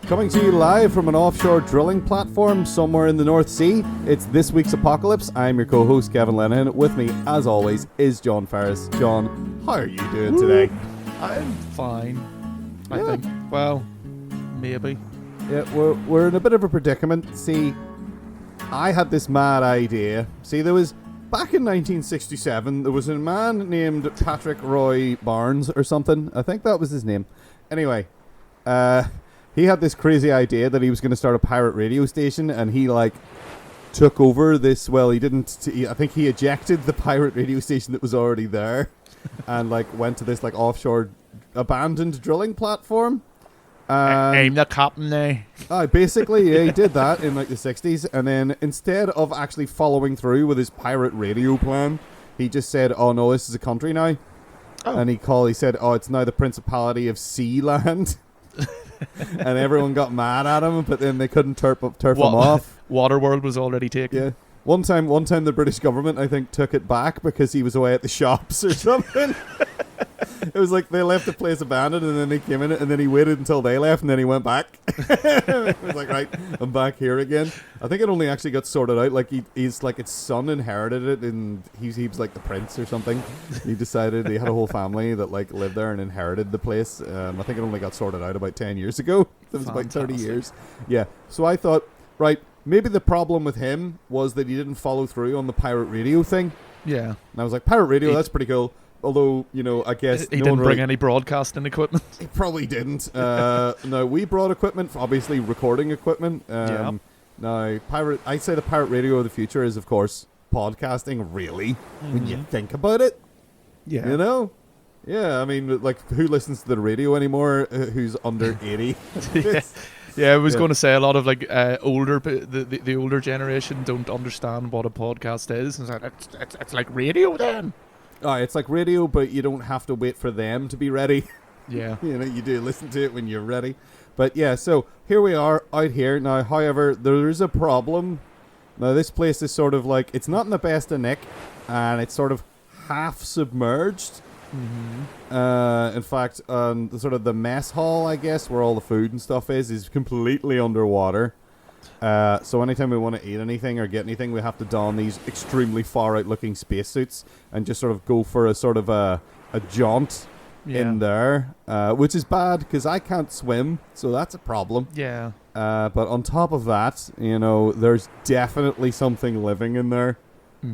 Coming to you live from an offshore drilling platform somewhere in the North Sea, it's This Week's Apocalypse. I'm your co-host, Kevin Lennon. With me, as always, is John Ferris. John, how are you doing today? I'm fine, I think. Well, maybe. Yeah, we're in a bit of a predicament. See, I had this mad idea. See, back in 1967, there was a man named Patrick Roy Barnes or something. I think that was his name. Anyway, he had this crazy idea that he was going to start a pirate radio station, and he took over this. Well, he didn't. I think he ejected the pirate radio station that was already there, and went to this offshore abandoned drilling platform. I'm the captain now. Basically, yeah, he did that in the 60s, and then instead of actually following through with his pirate radio plan, he just said, "Oh no, this is a country now," and he said, "Oh, it's now the Principality of Sealand." And everyone got mad at him, but then they couldn't turf him off. Waterworld was already taken. Yeah. One time the British government, I think, took it back because he was away at the shops or something. It was like they left the place abandoned, and then he came in it, and then he waited until they left, and then he went back. It was like, right, I'm back here again. I think it only actually got sorted out. His son inherited it, and he was like the prince or something. He decided he had a whole family that lived there and inherited the place. I think it only got sorted out about 10 years ago. It was about 30 years. Yeah. So I thought, right, maybe the problem with him was that he didn't follow through on the pirate radio thing. Yeah. And I was like, pirate radio, that's pretty cool. Although, I guess he didn't bring any broadcasting equipment. He probably didn't. No, we brought equipment, obviously recording equipment. Now, I'd say the pirate radio of the future is, of course, podcasting, really, when you think about it. Yeah. Yeah, I mean, who listens to the radio anymore who's under 80? Yeah, I was going to say a lot of the older generation don't understand what a podcast is. It's like radio then. It's like radio, but you don't have to wait for them to be ready. Yeah. You do listen to it when you're ready. But yeah, so here we are out here. Now, however, there is a problem. Now, this place is sort of it's not in the best of nick, and it's sort of half submerged. Mm-hmm. In fact, the mess hall, I guess, where all the food and stuff is completely underwater. So anytime we want to eat anything or get anything, we have to don these extremely far-out looking spacesuits and just sort of go for a sort of a jaunt in there, which is bad because I can't swim, so that's a problem. Yeah. But on top of that, there's definitely something living in there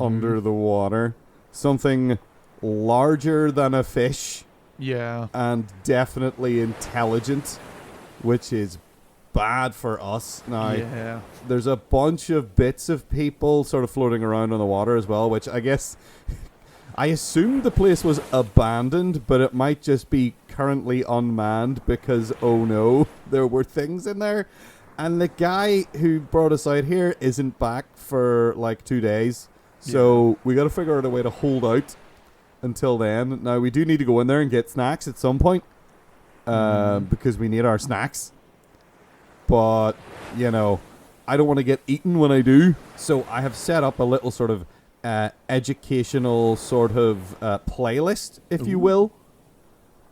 under the water. Something larger than a fish. Yeah. And definitely intelligent, which is bad for us. Now, there's a bunch of bits of people sort of floating around on the water as well, which I guess I assumed the place was abandoned, but it might just be currently unmanned because, oh no, there were things in there. And the guy who brought us out here isn't back for 2 days. So we got to figure out a way to hold out until then. Now, we do need to go in there and get snacks at some point because we need our snacks. But, I don't want to get eaten when I do. So I have set up a little sort of educational sort of playlist, if you will.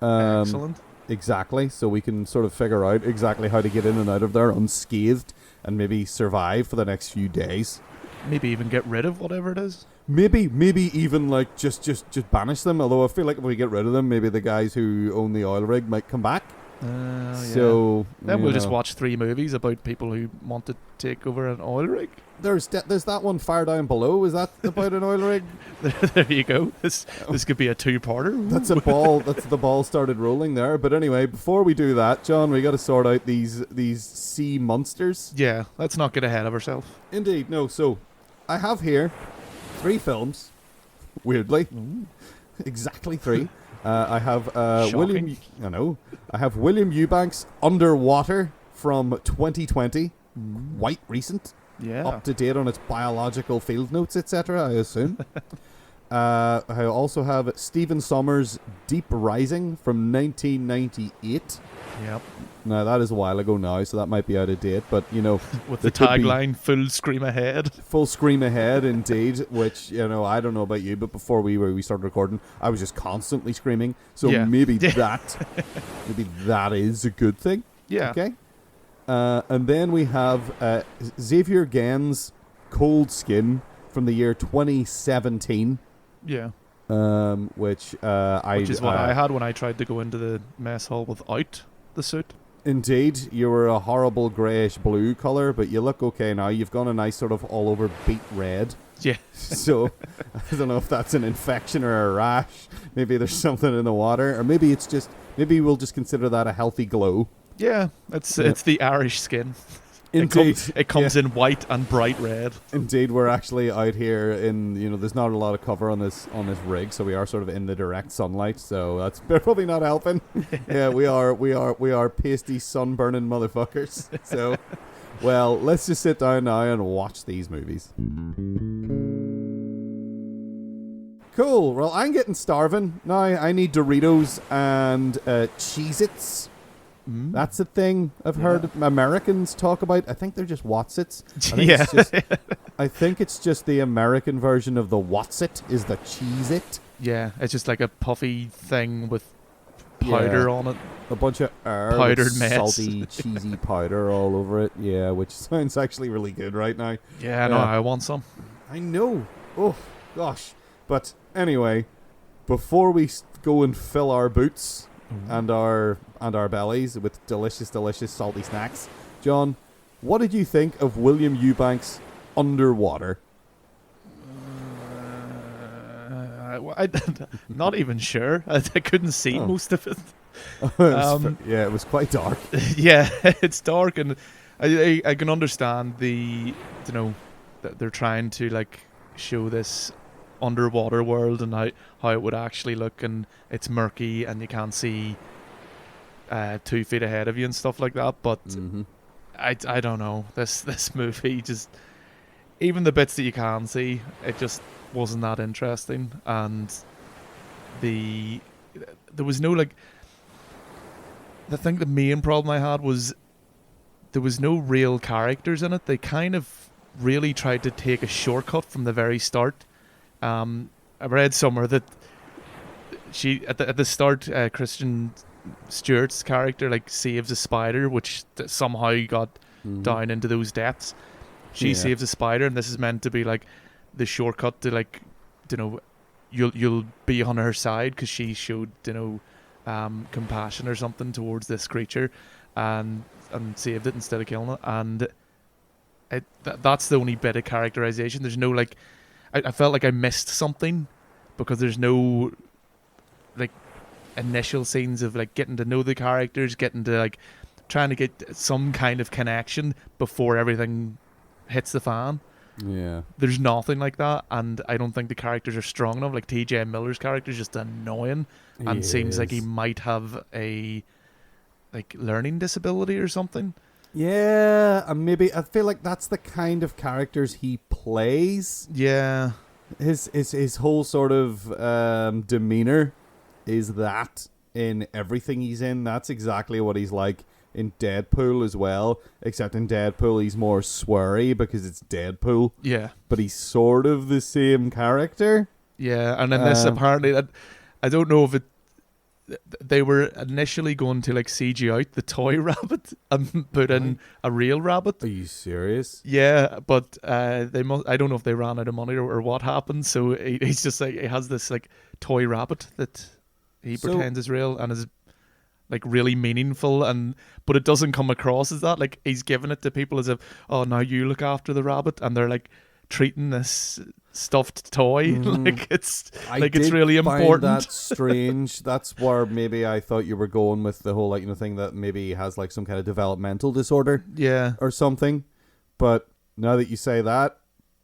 Excellent. Exactly. So we can sort of figure out exactly how to get in and out of there unscathed and maybe survive for the next few days. Maybe even get rid of whatever it is. Maybe even just banish them. Although I feel like if we get rid of them, maybe the guys who own the oil rig might come back. So then we'll just watch 3 movies about people who want to take over an oil rig. There's that one, Fire Down Below. Is that about an oil rig? There you go. This could be a 2-parter. That's a ball. That's the ball started rolling there. But anyway, before we do that, John, we got to sort out these sea monsters. Yeah, let's not get ahead of ourselves. Indeed, no. So I have here 3 films. Weirdly, exactly 3. I have Shocking. I have William Eubank's Underwater from 2020, quite recent, up to date on its biological field notes, etc. I assume. I also have Stephen Sommers' Deep Rising from 1998. Yep. Now, that is a while ago now, so that might be out of date, but, with the tagline, full scream ahead. Full scream ahead, indeed, which, I don't know about you, but before we started recording, I was just constantly screaming, so maybe that is a good thing. Yeah. Okay? And then we have Xavier Gen's Cold Skin from the year 2017. Yeah. Which is what I had when I tried to go into the mess hall without the suit. Indeed, you were a horrible greyish blue colour, but you look okay now. You've gone a nice sort of all over beet red. Yeah. So I don't know if that's an infection or a rash. Maybe there's something in the water, or maybe we'll just consider that a healthy glow. Yeah, it's the Irish skin. Indeed. It comes in white and bright red. Indeed, we're actually out here in, there's not a lot of cover on this rig, so we are sort of in the direct sunlight, so that's probably not helping. Yeah, we are pasty sunburning motherfuckers. So, well, let's just sit down now and watch these movies. Cool. Well, I'm getting starving now. I need Doritos and Cheez-Its. That's a thing I've heard Americans talk about. I think they're just Whatsits. I think it's just the American version of the Whatsit is the Cheez-It. Yeah, it's just like a puffy thing with powder on it. A bunch of powdered mess. Salty, cheesy powder all over it. Yeah, which sounds actually really good right now. Yeah, no, I want some. I know. Oh, gosh. But anyway, before we go and fill our boots and our bellies with delicious salty snacks, John, what did you think of William Eubank's Underwater? I'm not even sure. I couldn't see most of it. It was quite dark. Yeah, it's dark, and I can understand that they're trying to like show this underwater world and how it would actually look, and it's murky and you can't see 2 feet ahead of you and stuff like that, but I don't know, this movie, just even the bits that you can see, it just wasn't that interesting. And there was no like, the main problem I had was there was no real characters in it. They kind of really tried to take a shortcut from the very start. I read somewhere that she at the start, Kristen Stewart's character like saves a spider, which somehow got down into those depths. She saves a spider, and this is meant to be like the shortcut to like, you'll be on her side because she showed compassion or something towards this creature, and saved it instead of killing it. And that's the only bit of characterization. There's no like. I felt like I missed something because there's no like initial scenes of like getting to know the characters, getting to like trying to get some kind of connection before everything hits the fan. Yeah. There's nothing like that, and I don't think the characters are strong enough. Like T.J. Miller's character is just annoying and seems like he might have a like learning disability or something. Yeah, and maybe I feel like that's the kind of characters he plays. Yeah, his whole sort of demeanor is that in everything he's in. That's exactly what he's like in Deadpool as well. Except in Deadpool, he's more sweary because it's Deadpool. Yeah, but he's sort of the same character. Yeah, and in this apparently, I don't know if they were initially going to like CG out the toy rabbit and put in a real rabbit. Are you serious? Yeah, but they must. I don't know if they ran out of money or what happened. So he's just like, he has this like toy rabbit that he pretends is real and is like really meaningful, but it doesn't come across as that. Like he's giving it to people as if, oh, now you look after the rabbit, and they're like treating this stuffed toy like it's really important. That's strange. That's where maybe I thought you were going with the whole like thing that maybe he has like some kind of developmental disorder, or something. But now that you say that,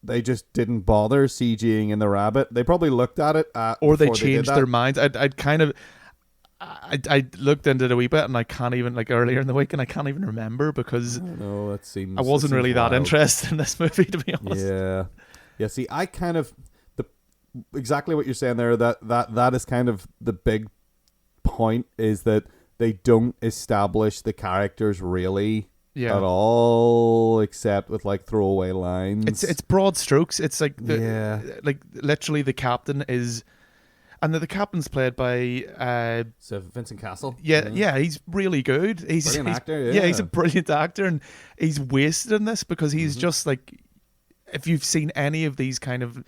they just didn't bother CGing in the rabbit. They probably looked at it, or they changed their minds. I looked into it a wee bit, and I can't even, like earlier in the week, and I can't even remember because I wasn't really that interested in this movie, to be honest. Yeah. See, I kind of exactly what you're saying there. That is kind of the big point, is that they don't establish the characters really at all, except with like throwaway lines. It's broad strokes. It's like like literally the captain is. And the captain's played by So Vincent Castle. yeah, he's really good. He's brilliant actor. Yeah, he's a brilliant actor, and he's wasted in this because he's just like, if you've seen any of these kind of,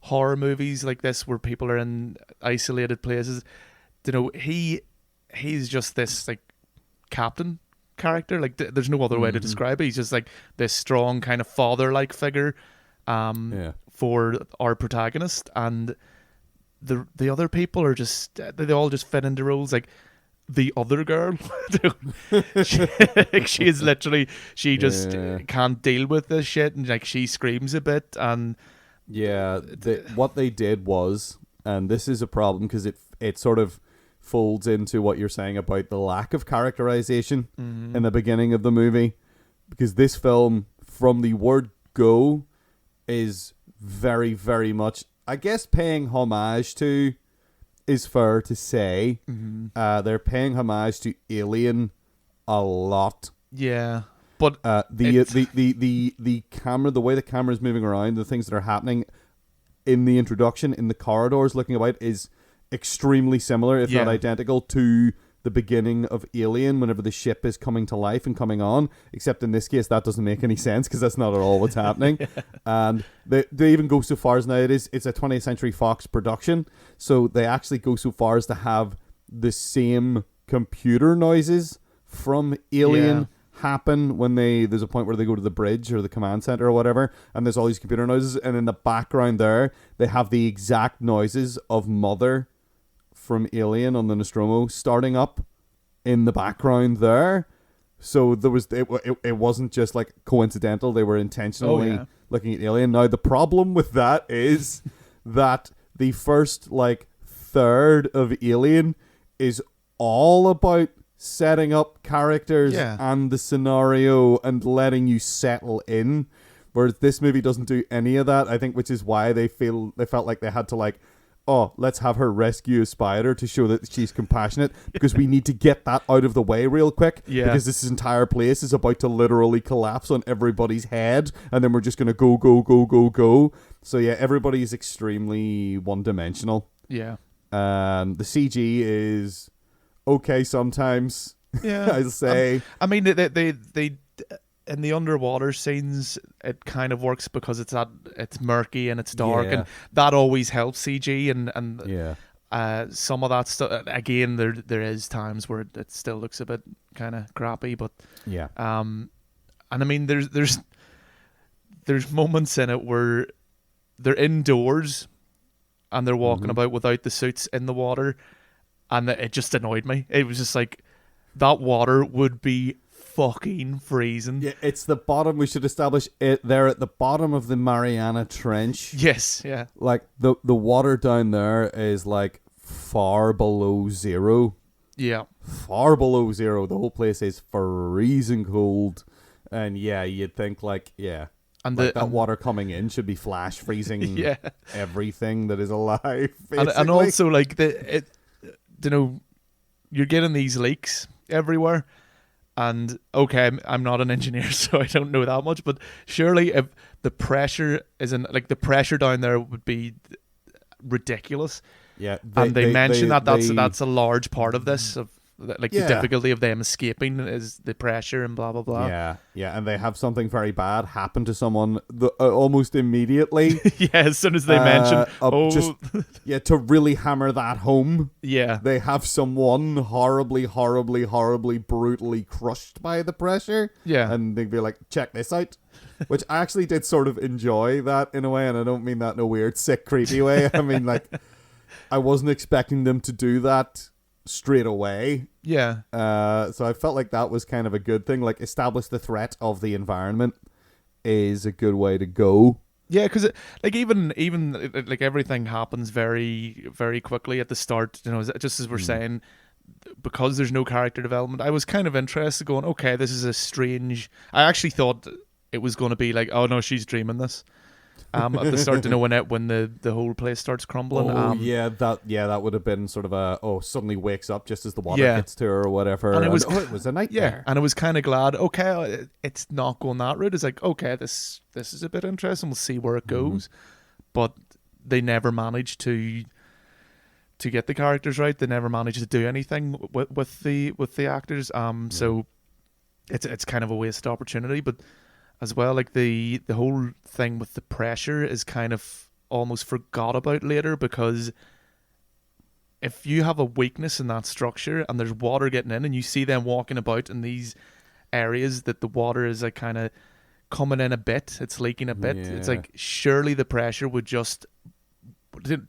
horror movies like this where people are in isolated places, he's just this like captain character. Like there's no other way to describe it. He's just like this strong kind of father-like figure for our protagonist, and the other people are just, they all just fit into roles. Like the other girl, she is literally, she just can't deal with this shit, and like she screams a bit. And what they did was, and this is a problem because it sort of folds into what you're saying about the lack of characterization in the beginning of the movie, because this film from the word go is very, very much, I guess, paying homage to is fair to say. They're paying homage to Alien a lot. Yeah, but the camera, the way the camera is moving around, the things that are happening in the introduction, in the corridors, looking about, is extremely similar, if not identical, to the beginning of Alien, whenever the ship is coming to life and coming on, except in this case that doesn't make any sense because that's not at all what's happening. And they even go so far as, now it's a 20th Century Fox production, so they actually go so far as to have the same computer noises from Alien happen when there's a point where they go to the bridge or the command center or whatever, and there's all these computer noises, and in the background there they have the exact noises of Mother from Alien on the Nostromo starting up in the background there. So there was it wasn't just like coincidental, they were intentionally looking at Alien. Now the problem with that is that the first like third of Alien is all about setting up characters and the scenario and letting you settle in, whereas this movie doesn't do any of that, I think, which is why they felt like they had to like, oh, let's have her rescue a spider to show that she's compassionate, because we need to get that out of the way real quick, because this entire place is about to literally collapse on everybody's head, and then we're just going to go. So yeah, everybody is extremely one-dimensional. Yeah. The CG is okay sometimes. Yeah. I'll say. I mean, they in the underwater scenes, it kind of works because it's murky and it's dark, and that always helps CG, and some of that stuff, again, there is times where it still looks a bit kind of crappy, but and I mean there's moments in it where they're indoors and they're walking about without the suits in the water, and it just annoyed me. It was just like, that water would be fucking freezing. Yeah, it's the bottom. We should establish it. They're at the bottom of the Mariana Trench. Yes, yeah. Like the water down there is like far below zero. Yeah, far below zero. The whole place is freezing cold, and you'd think like and like that water coming in should be flash freezing everything that is alive. And also like you're getting these leaks everywhere. And okay, I'm not an engineer, so I don't know that much, but surely if the pressure isn't, like, the pressure down there would be ridiculous. Yeah, they mention that's a large part of this, of like the difficulty of them escaping is the pressure and blah blah blah. Yeah, and they have something very bad happen to someone almost immediately. As soon as they mention, to really hammer that home. Yeah, they have someone horribly, brutally crushed by the pressure. Yeah, and they'd be like, check this out. Which I actually did sort of enjoy that in a way, and I don't mean that in a weird, sick, creepy way. I mean, like, I wasn't expecting them to do that straight away. Yeah. So I felt like that was kind of a good thing. Like, establish the threat of the environment is a good way to go. Yeah, because like even like everything happens very, very quickly at the start. Just as we're saying, because there's no character development. I was kind of interested, going, okay, this is a strange. I actually thought it was going to be like, oh no, she's dreaming this. At the start, when the whole place starts crumbling. That would have been sort of suddenly wakes up just as the water gets to her or whatever. And it was a nightmare. Yeah, and I was kind of glad. Okay, it's not going that route. It's like, okay, this is a bit interesting. We'll see where it goes. But they never managed to to get the characters right. They never managed to do anything with the actors. So it's kind of a wasted opportunity. But as well, like the whole thing with the pressure is kind of almost forgot about later, because if you have a weakness in that structure and there's water getting in and you see them walking about in these areas that the water is like kind of coming in a bit, it's leaking a bit, it's like surely the pressure would just,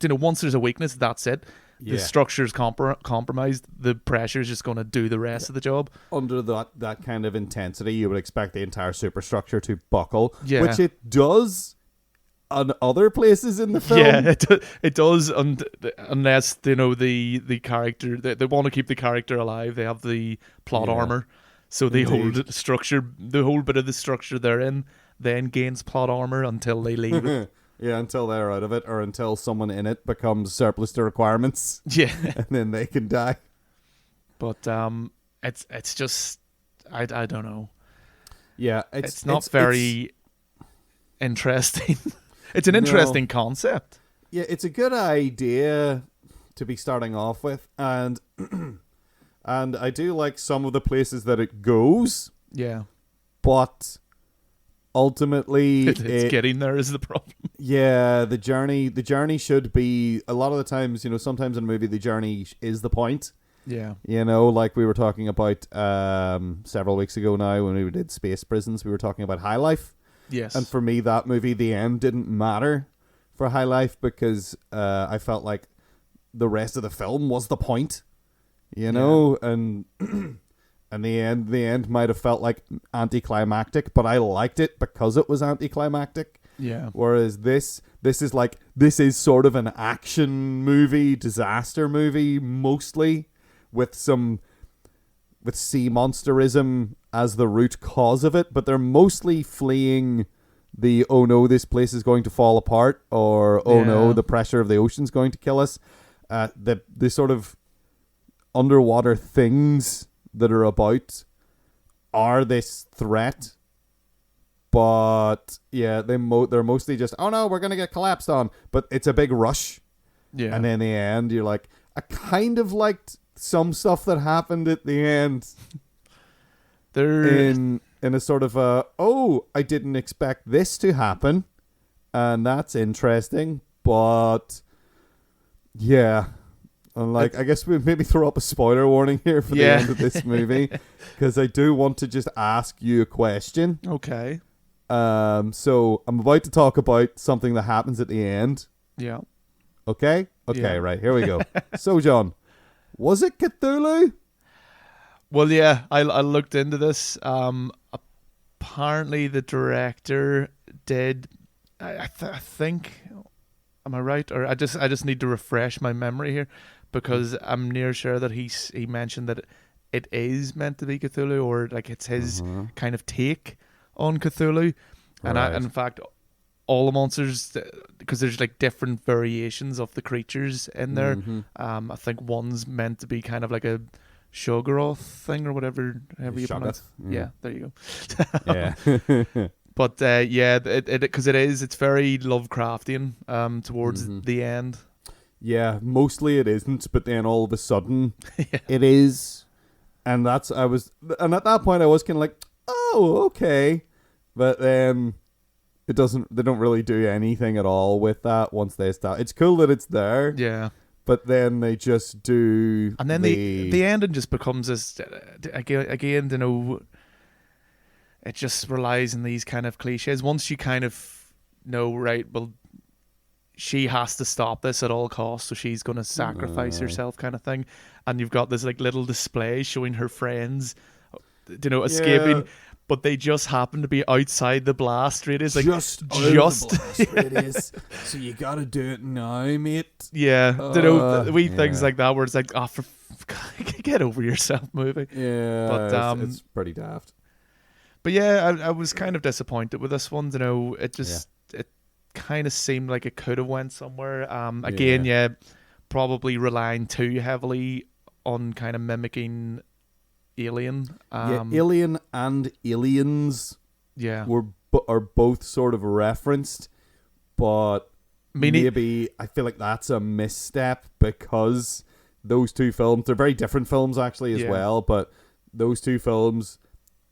once there's a weakness, that's it. The structure is compromised, the pressure is just going to do the rest of the job. Under that kind of intensity, you would expect the entire superstructure to buckle, which it does on other places in the film. Yeah, it does, unless the character, they want to keep the character alive. They have the plot armor, so the whole structure, the whole bit of the structure they're in, then gains plot armor until they leave it. Yeah, until they're out of it, or until someone in it becomes surplus to requirements. Yeah, and then they can die. But it's just I don't know. Yeah, it's not very interesting. It's an interesting concept. Yeah, it's a good idea to be starting off with, and and I do like some of the places that it goes. Yeah, but ultimately, it's getting there is the problem. Yeah, the journey should be, a lot of the times, sometimes in a movie the journey is the point. Yeah, like we were talking about several weeks ago now when we did Space Prisons, we were talking about High Life. Yes. And for me, that movie, the end didn't matter for High Life, because I felt like the rest of the film was the point, and and the end might have felt like anticlimactic, but I liked it because it was anticlimactic. Yeah. Whereas this is sort of an action movie, disaster movie, mostly with sea monsterism as the root cause of it, but they're mostly fleeing the, oh no, this place is going to fall apart, or oh no, the pressure of the ocean's going to kill us. The sort of underwater things that are about are this threat, but they're mostly just, oh no, we're gonna get collapsed on, but it's a big rush. Yeah. And then in the end, you're like, I kind of liked some stuff that happened at the end. In a sort of I didn't expect this to happen, and that's interesting, but yeah. And I guess we maybe throw up a spoiler warning here for the end of this movie, because I do want to just ask you a question. Okay. So I'm about to talk about something that happens at the end. Yeah. Okay? Okay, right, here we go. So, John, was it Cthulhu? Well, yeah, I looked into this. Apparently the director did, I think, am I right? Or I just need to refresh my memory here, because I'm near sure that he mentioned that it is meant to be Cthulhu, or like it's his kind of take on Cthulhu. And in fact, all the monsters, because there's like different variations of the creatures in there. I think one's meant to be kind of like a Shoggoth thing or whatever you pronounce. Yeah, there you go. Yeah. But because it's very Lovecraftian towards the end. Yeah, mostly it isn't, but then all of a sudden it is. And at that point I was kind of like, oh, okay. But then they don't really do anything at all with that once they start. It's cool that it's there. Yeah. But then they just do. And then the ending just becomes this, again, it just relies on these kind of cliches. Once you kind of know, right, well, she has to stop this at all costs, so she's going to sacrifice herself, kind of thing. And you've got this like little display showing her friends, escaping, but they just happen to be outside the blast radius. Like just the blast radius. So you got to do it now, mate. Yeah, things like that where it's like, get over yourself, movie. Yeah, but it's pretty daft. But yeah, I was kind of disappointed with this one. It just it kind of seemed like it could have went somewhere. Again, probably relying too heavily on kind of mimicking Alien. Alien and Aliens. Yeah, are both sort of referenced, but maybe I feel like that's a misstep because those two films, they're very different films actually as well, but those two films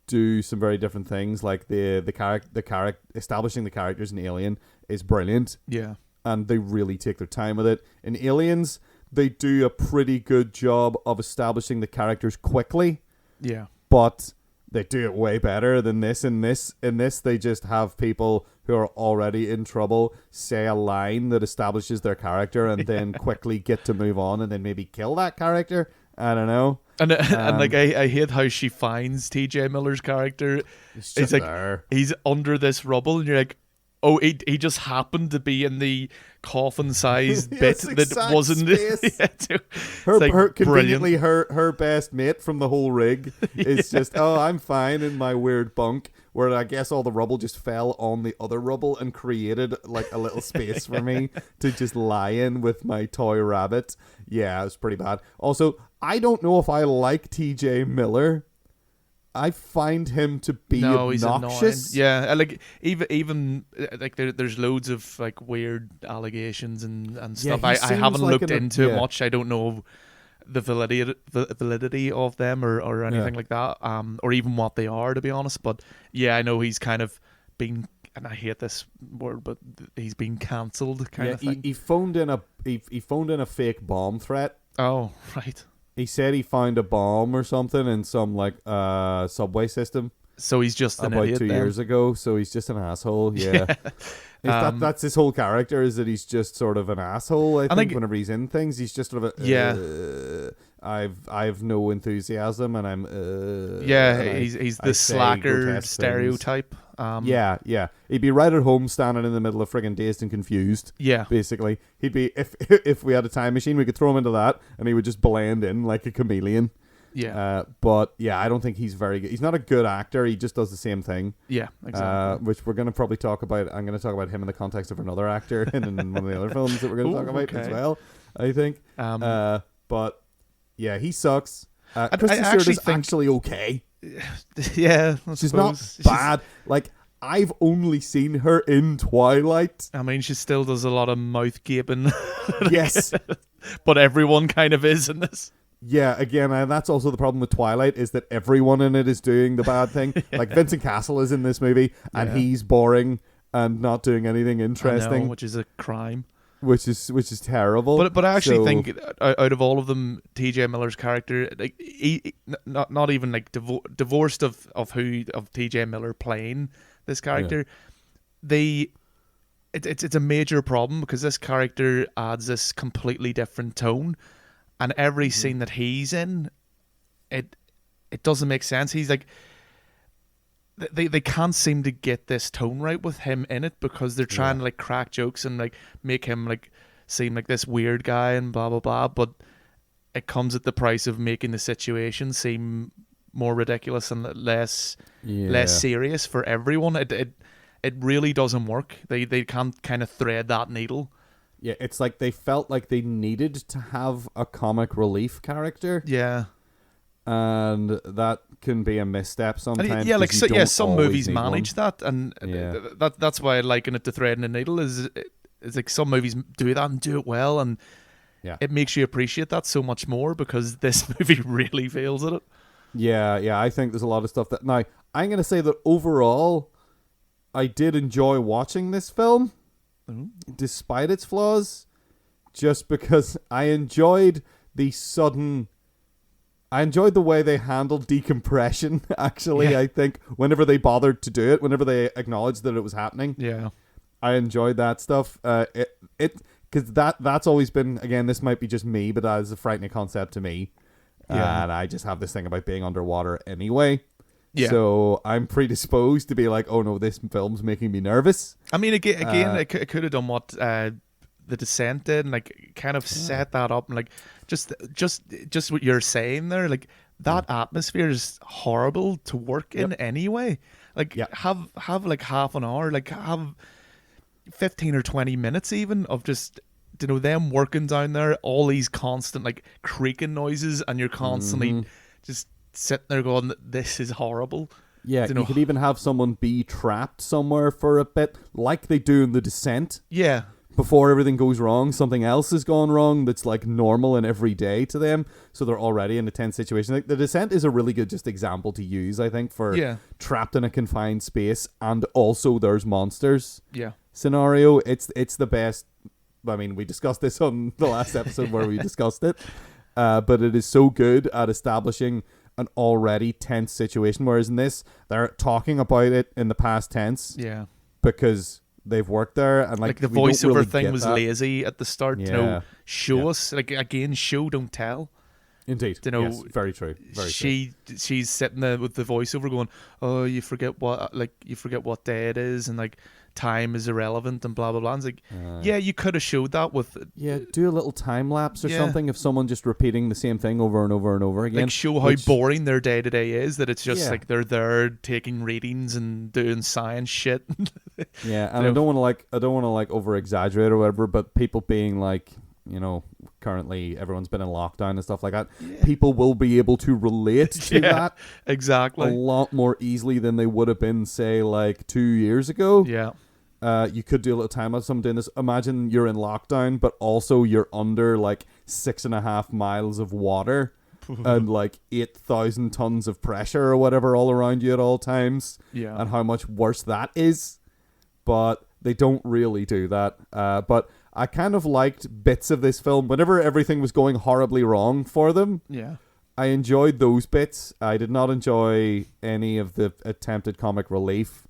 do some very different things. Like the character establishing the characters in Alien is brilliant. Yeah. And they really take their time with it. In Aliens, they do a pretty good job of establishing the characters quickly. Yeah. But they do it way better than this. In this, they just have people who are already in trouble say a line that establishes their character and then quickly get to move on and then maybe kill that character. I don't know. And like I hate how she finds TJ Miller's character. It's like there. He's under this rubble, and you're like, oh, he just happened to be in the coffin-sized bit that wasn't. Her conveniently her best mate from the whole rig is just, oh, I'm fine in my weird bunk, where I guess all the rubble just fell on the other rubble and created like a little space for me to just lie in with my toy rabbit. Yeah, it was pretty bad. Also, I don't know if I like TJ Miller. I find him to be obnoxious. Yeah, like even like there's loads of like weird allegations and stuff. I haven't looked into it much. I don't know the validity of them or anything like that, or even what they are, to be honest. But yeah, I know he's kind of been, and I hate this word, but he's been cancelled kind of thing. He phoned in a fake bomb threat. Oh, right. He said he found a bomb or something in some like subway system. So he's just an idiot 2 years ago. So he's just an asshole. Yeah. That's his whole character, is that he's just sort of an asshole. I think whenever he's in things, he's just sort of a I've no enthusiasm, and I'm he's the slacker stereotype. He'd be right at home standing in the middle of friggin' Dazed and Confused. Yeah, basically, he'd be if we had a time machine, we could throw him into that, and he would just blend in like a chameleon. Yeah, but yeah, I don't think he's very good. He's not a good actor. He just does the same thing. Yeah, exactly. Which we're gonna probably talk about. I'm gonna talk about him in the context of another actor in one of the other films that we're gonna talk about as well. I think. But yeah, he sucks. Kristen Stewart is actually okay. Yeah, she's not bad. Like, I've only seen her in Twilight. I mean, she still does a lot of mouth gaping. Yes, but everyone kind of is in this. Yeah, again, and that's also the problem with Twilight, is that everyone in it is doing the bad thing. Like Vincent Castle is in this movie, and he's boring and not doing anything interesting, which is a crime. Which is terrible. But I actually think out of all of them, TJ Miller's character, like he not even like divorced of TJ Miller playing this character, it's a major problem, because this character adds this completely different tone, and every scene that he's in, it doesn't make sense. He's like, They can't seem to get this tone right with him in it, because they're trying to like crack jokes and like make him like seem like this weird guy and blah blah blah, but it comes at the price of making the situation seem more ridiculous and less serious for everyone. It really doesn't work. They can't kind of thread that needle. Yeah, it's like they felt like they needed to have a comic relief character. Yeah. And that can be a misstep sometimes. Yeah, like some movies manage that, and that's why I liken it to threading a needle. Is like some movies do that and do it well, and it makes you appreciate that so much more, because this movie really fails at it. Yeah, I think there's a lot of stuff that. Now, I'm going to say that overall, I did enjoy watching this film, despite its flaws, just because I enjoyed the way they handled decompression, actually. I think whenever they bothered to do it, whenever they acknowledged that it was happening, I enjoyed that stuff. Because that's always been, again, this might be just me, but that is a frightening concept to me. And I just have this thing about being underwater anyway. Yeah. So I'm predisposed to be like, oh no, this film's making me nervous. I mean, again, it could have done what The Descent did, and like kind of set that up, and like just what you're saying there, like that atmosphere is horrible to work in anyway. Like have like half an hour, like have 15 or 20 minutes even of just, you know, them working down there, all these constant like creaking noises, and you're constantly just sitting there going, this is horrible. Yeah, you could even have someone be trapped somewhere for a bit, like they do in The Descent. Yeah. before everything goes wrong, something else has gone wrong that's like normal and everyday to them. So they're already in a tense situation. Like, The Descent is a really good just example to use, I think, for trapped in a confined space and also there's monsters scenario. It's the best. I mean, we discussed this on the last episode where we discussed it. But it is so good at establishing an already tense situation. Whereas in this, they're talking about it in the past tense. Yeah. Because they've worked there. And like the voiceover thing was lazy at the start. Show us. Like, again, show, don't tell. Indeed. Yes, very true. Very true. She's sitting there with the voiceover going, oh, you forget what day it is, and like time is irrelevant and blah blah blah. And it's like, you could have showed that with do a little time lapse or something of someone just repeating the same thing over and over and over again. Like, show how boring their day to day is, that it's just like they're there taking readings and doing science shit. And I don't want to over exaggerate or whatever, but people being like, currently everyone's been in lockdown and stuff like that. People will be able to relate to that exactly a lot more easily than they would have been, say, like 2 years ago. You could do a little time of someone doing this. Imagine you're in lockdown, but also you're under like 6.5 miles of water and like 8,000 tons of pressure or whatever all around you at all times. And how much worse that is. But they don't really do that. But I kind of liked bits of this film whenever everything was going horribly wrong for them. I enjoyed those bits. I did not enjoy any of the attempted comic relief.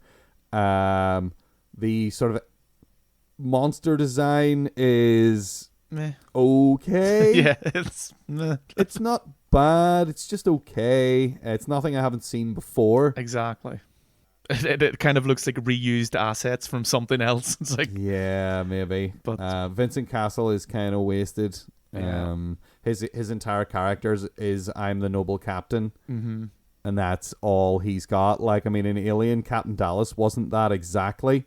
The sort of monster design is okay. It's not bad. It's just okay. It's nothing I haven't seen before. Exactly. It kind of looks like reused assets from something else. It's like, maybe. But Vincent Castle is kind of wasted. His entire character is I'm the noble captain, and that's all he's got. Like, I mean, in Alien, Captain Dallas wasn't that exactly.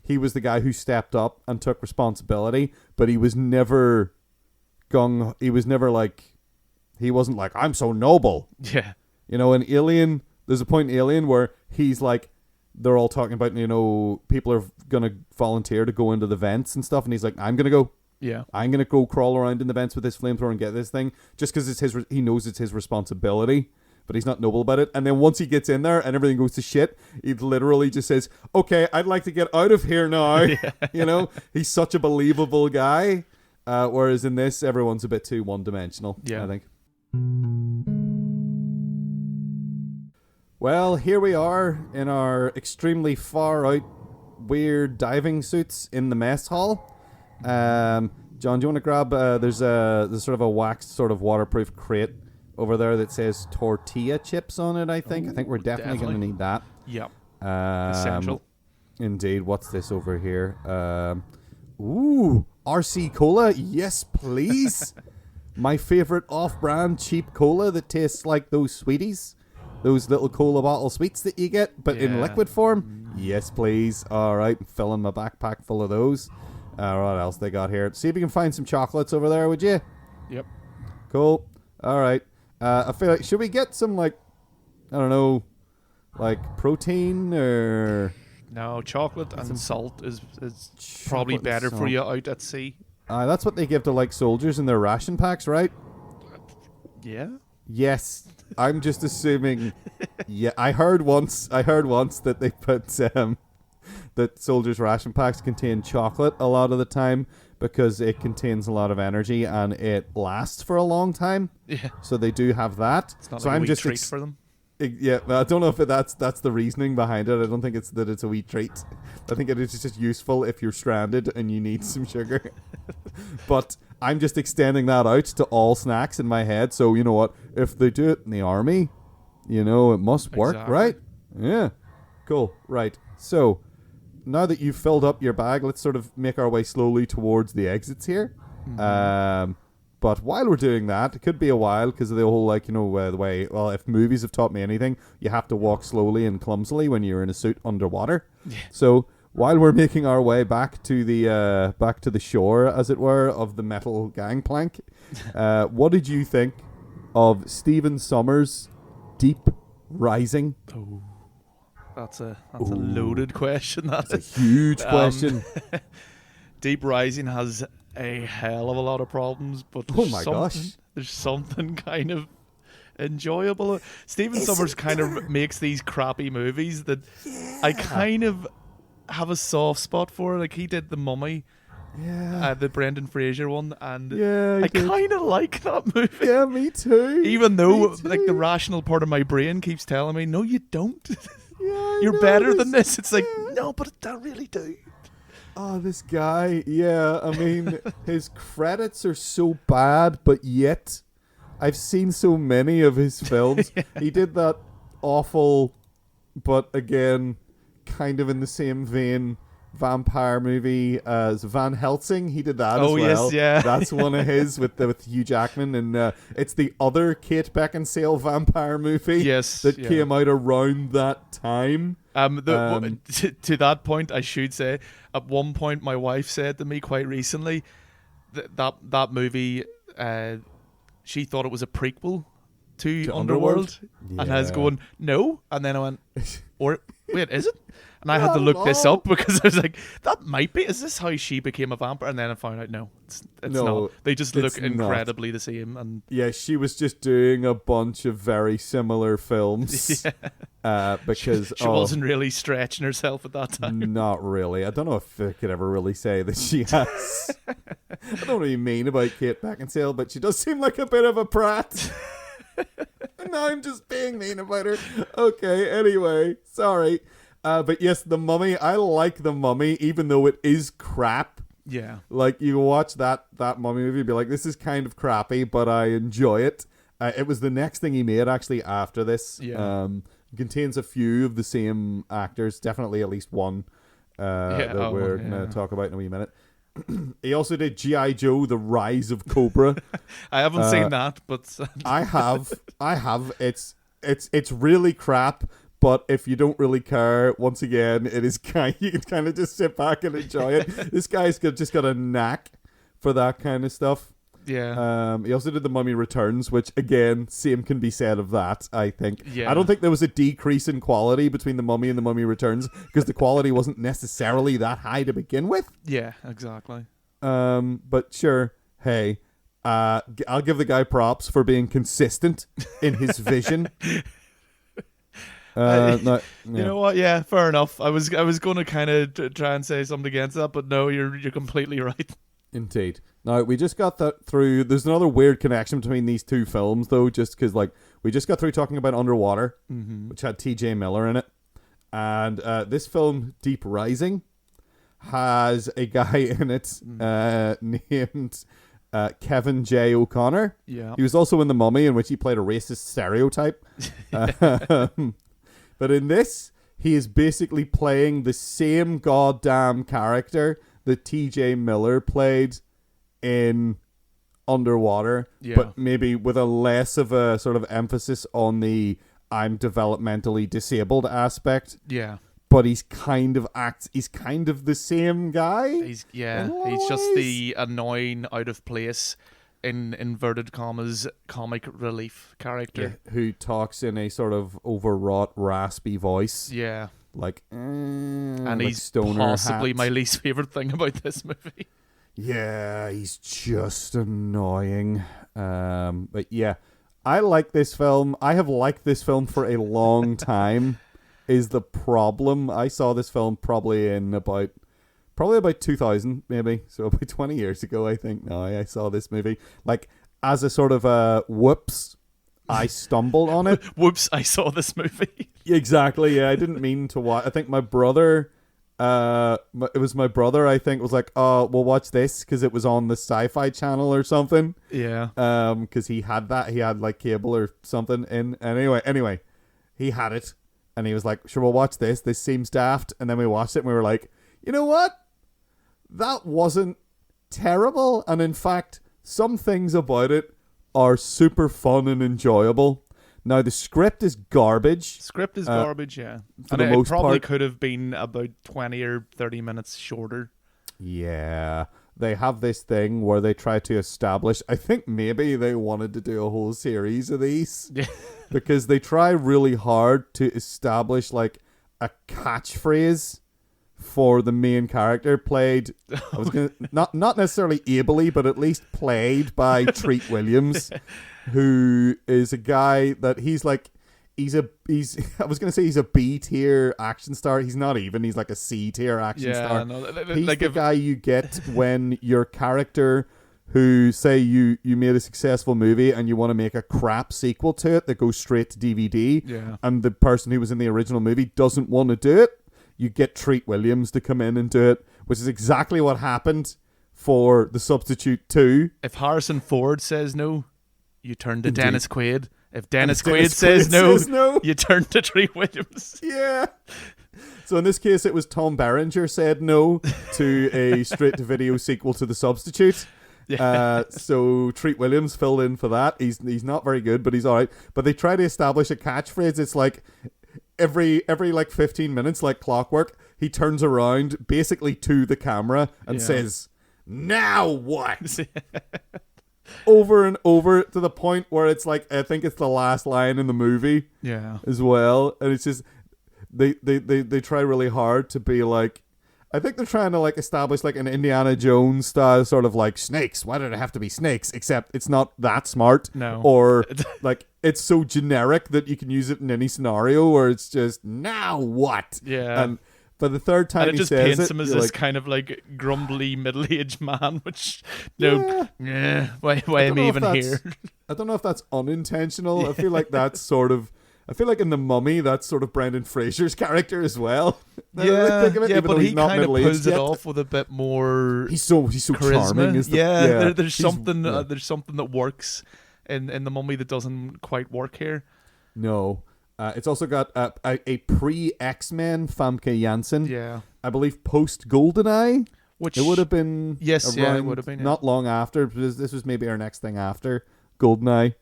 He was the guy who stepped up and took responsibility, but he was never he wasn't like, I'm so noble. In Alien, there's a point in Alien where he's like, they're all talking about, people are going to volunteer to go into the vents and stuff. And he's like, I'm going to go. I'm going to go crawl around in the vents with this flamethrower and get this thing. Just because he knows it's his responsibility, but he's not noble about it. And then once he gets in there and everything goes to shit, he literally just says, okay, I'd like to get out of here now. He's such a believable guy. Whereas in this, everyone's a bit too one-dimensional, I think. Well, here we are in our extremely far out weird diving suits in the mess hall. John, do you want to grab, there's sort of a waxed sort of waterproof crate over there that says tortilla chips on it, I think. I think we're definitely going to need that. Essential. Indeed. What's this over here? RC Cola. Yes, please. My favorite off-brand cheap cola that tastes like those sweeties. Those little cola bottle sweets that you get, but in liquid form. Yes, please. All right, I'm filling my backpack full of those. What else they got here? See if you can find some chocolates over there, would you? Yep. Cool. All right. I feel like, should we get some, like, I don't know, like protein or... No, chocolate and salt is probably better for you out at sea. That's what they give to, like, soldiers in their ration packs, right? Yeah. Yes. I'm just assuming. I heard once that they put that soldiers' ration packs contain chocolate a lot of the time because it contains a lot of energy and it lasts for a long time. So they do have that. It's not so like I'm a just treat for them. I don't know if that's the reasoning behind it. I don't think it's that it's a wee treat. I think it is just useful if you're stranded and you need some sugar. But I'm just extending that out to all snacks in my head. So you know what? If they do it in the army, it must work, right? Yeah. Cool. Right. So now that you've filled up your bag, let's sort of make our way slowly towards the exits here. But while we're doing that, it could be a while because of the whole, the way, well, if movies have taught me anything, you have to walk slowly and clumsily when you're in a suit underwater. So while we're making our way back to the shore, as it were, of the metal gangplank, what did you think of Stephen Sommers' Deep Rising? Oh, that's a loaded question. That's a huge question. Deep Rising has a hell of a lot of problems, but there's something kind of enjoyable. Steven Sommers kind of makes these crappy movies that I kind of have a soft spot for. Like, he did The Mummy, the Brendan Fraser one, and I kind of like that movie. Yeah, me too. Even though like the rational part of my brain keeps telling me, no, you don't. You're better than this. It's like, no, but I really do. Oh, this guy, I mean, his credits are so bad, but yet I've seen so many of his films. He did that awful, but again, kind of in the same vein, vampire movie as Van Helsing. He did that as well. Yes, yeah. That's one of his with Hugh Jackman, and it's the other Kate Beckinsale vampire movie that came out around that time. To that point, I should say, at one point, my wife said to me quite recently that movie, she thought it was a prequel to Underworld? And I was going, no. And then I went, wait, is it? And I had to look this up because I was like, that might be. Is this how she became a vampire? And then I found out, no, it's not. They just look incredibly the same. And she was just doing a bunch of very similar films. Because she wasn't really stretching herself at that time. Not really. I don't know if I could ever really say that she has. I don't know what you mean about Kate Beckinsale, but she does seem like a bit of a prat. And now I'm just being mean about her. Okay, anyway, sorry. But yes, The Mummy. I like The Mummy, even though it is crap. Yeah. Like, you watch that Mummy movie and be like, this is kind of crappy, but I enjoy it. It was the next thing he made, actually, after this. Yeah. It contains a few of the same actors. Definitely at least one that we're going to talk about in a wee minute. He also did G.I. Joe, The Rise of Cobra. I haven't seen that, but... I have. It's really crap. But if you don't really care, once again, it is you can kind of just sit back and enjoy it. This guy's just got a knack for that kind of stuff. Yeah. He also did The Mummy Returns, which again, same can be said of that, I think. Yeah. I don't think there was a decrease in quality between The Mummy and The Mummy Returns because the quality wasn't necessarily that high to begin with. Yeah, exactly. But sure, hey, I'll give the guy props for being consistent in his vision. You know what? Yeah, fair enough. I was going to kind of try and say something against that, but no, you're completely right. Indeed. Now, we just got that through. There's another weird connection between these two films, though, just because we just got through talking about Underwater, which had T.J. Miller in it, and this film, Deep Rising, has a guy in it named Kevin J. O'Connor. Yeah. He was also in The Mummy, in which he played a racist stereotype. But in this, he is basically playing the same goddamn character that T.J. Miller played in Underwater, but maybe with a less of a sort of emphasis on the I'm developmentally disabled aspect. Yeah. But he's kind of the same guy. He's just the annoying, out of place, in inverted commas, comic relief character. Yeah, who talks in a sort of overwrought, raspy voice. Yeah. Like, and like he's stoner possibly hat. my least favorite thing about this movie. Yeah, he's just annoying. But yeah, I like this film. I have liked this film for a long time. Is the problem. I saw this film probably about 2000, maybe. So about 20 years ago, I think. No, I saw this movie. Like, as a sort of a whoops, I stumbled on it. Whoops, I saw this movie. Exactly, yeah. I didn't mean to watch. I think my brother, it was my brother, I think, was like, oh, we'll watch this because it was on the Sci-Fi Channel or something. Yeah. Because he had that. He had, like, cable or something in. And anyway, he had it. And he was like, sure, we'll watch this. This seems daft. And then we watched it and we were like, you know what? That wasn't terrible. And in fact, some things about it are super fun and enjoyable. Now, the script is garbage. Yeah. For the most probably part, could have been about 20 or 30 minutes shorter. Yeah. They have this thing where they try to establish, I think maybe they wanted to do a whole series of these. Yeah. Because they try really hard to establish like a catchphrase for the main character, played, I was gonna, not necessarily ably, but at least played by Treat Williams, who is a guy that he's I was gonna say he's a B tier action star. He's not even. He's like a C tier action star. No, He's the guy you get when your character, who say you made a successful movie and you want to make a crap sequel to it that goes straight to DVD, and the person who was in the original movie doesn't want to do it, you get Treat Williams to come in and do it, which is exactly what happened for The Substitute 2. If Harrison Ford says no, you turn to Indeed. Dennis Quaid. If Dennis Quaid says no, you turn to Treat Williams. Yeah. So in this case, it was Tom Berenger said no to a straight-to-video sequel to The Substitute. Yeah. So Treat Williams filled in for that. He's not very good, but he's all right. But they try to establish a catchphrase. It's like every like 15 minutes, like clockwork, he turns around basically to the camera and says, "Now what?" Over and over, to the point where it's like, I think it's the last line in the movie as well. And it's just they try really hard to be like, I think they're trying to like establish like an Indiana Jones style sort of like, snakes, why did it have to be snakes? Except it's not that smart. No. Or like it's so generic that you can use it in any scenario where it's just, now what? Yeah. And by the third time and it just paints him as this kind of like grumbly middle-aged man, which why am I even here? I don't know if that's unintentional. I feel like that's sort of, I feel like in The Mummy, that's sort of Brendan Fraser's character as well. But he kind of pulls it off with a bit more. He's so charisma. Charming. There's something that works in The Mummy that doesn't quite work here. No. It's also got a pre-X-Men Famke Janssen. Yeah. I believe post-GoldenEye. Which it would have been it would have been. Not long after. This was maybe our next thing after GoldenEye,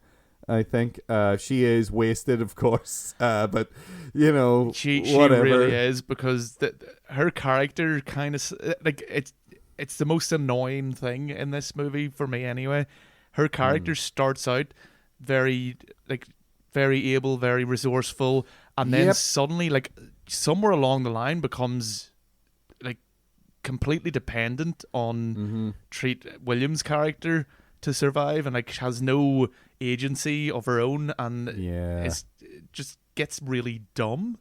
I think. She is wasted, of course. But, you know, she whatever. really is, because her character kind of... like it's the most annoying thing in this movie, for me anyway. Her character starts out very able, very resourceful, and then suddenly, like, somewhere along the line becomes, like, completely dependent on Treat Williams' character to survive, and, like, has no agency of her own, and it just gets really dumb.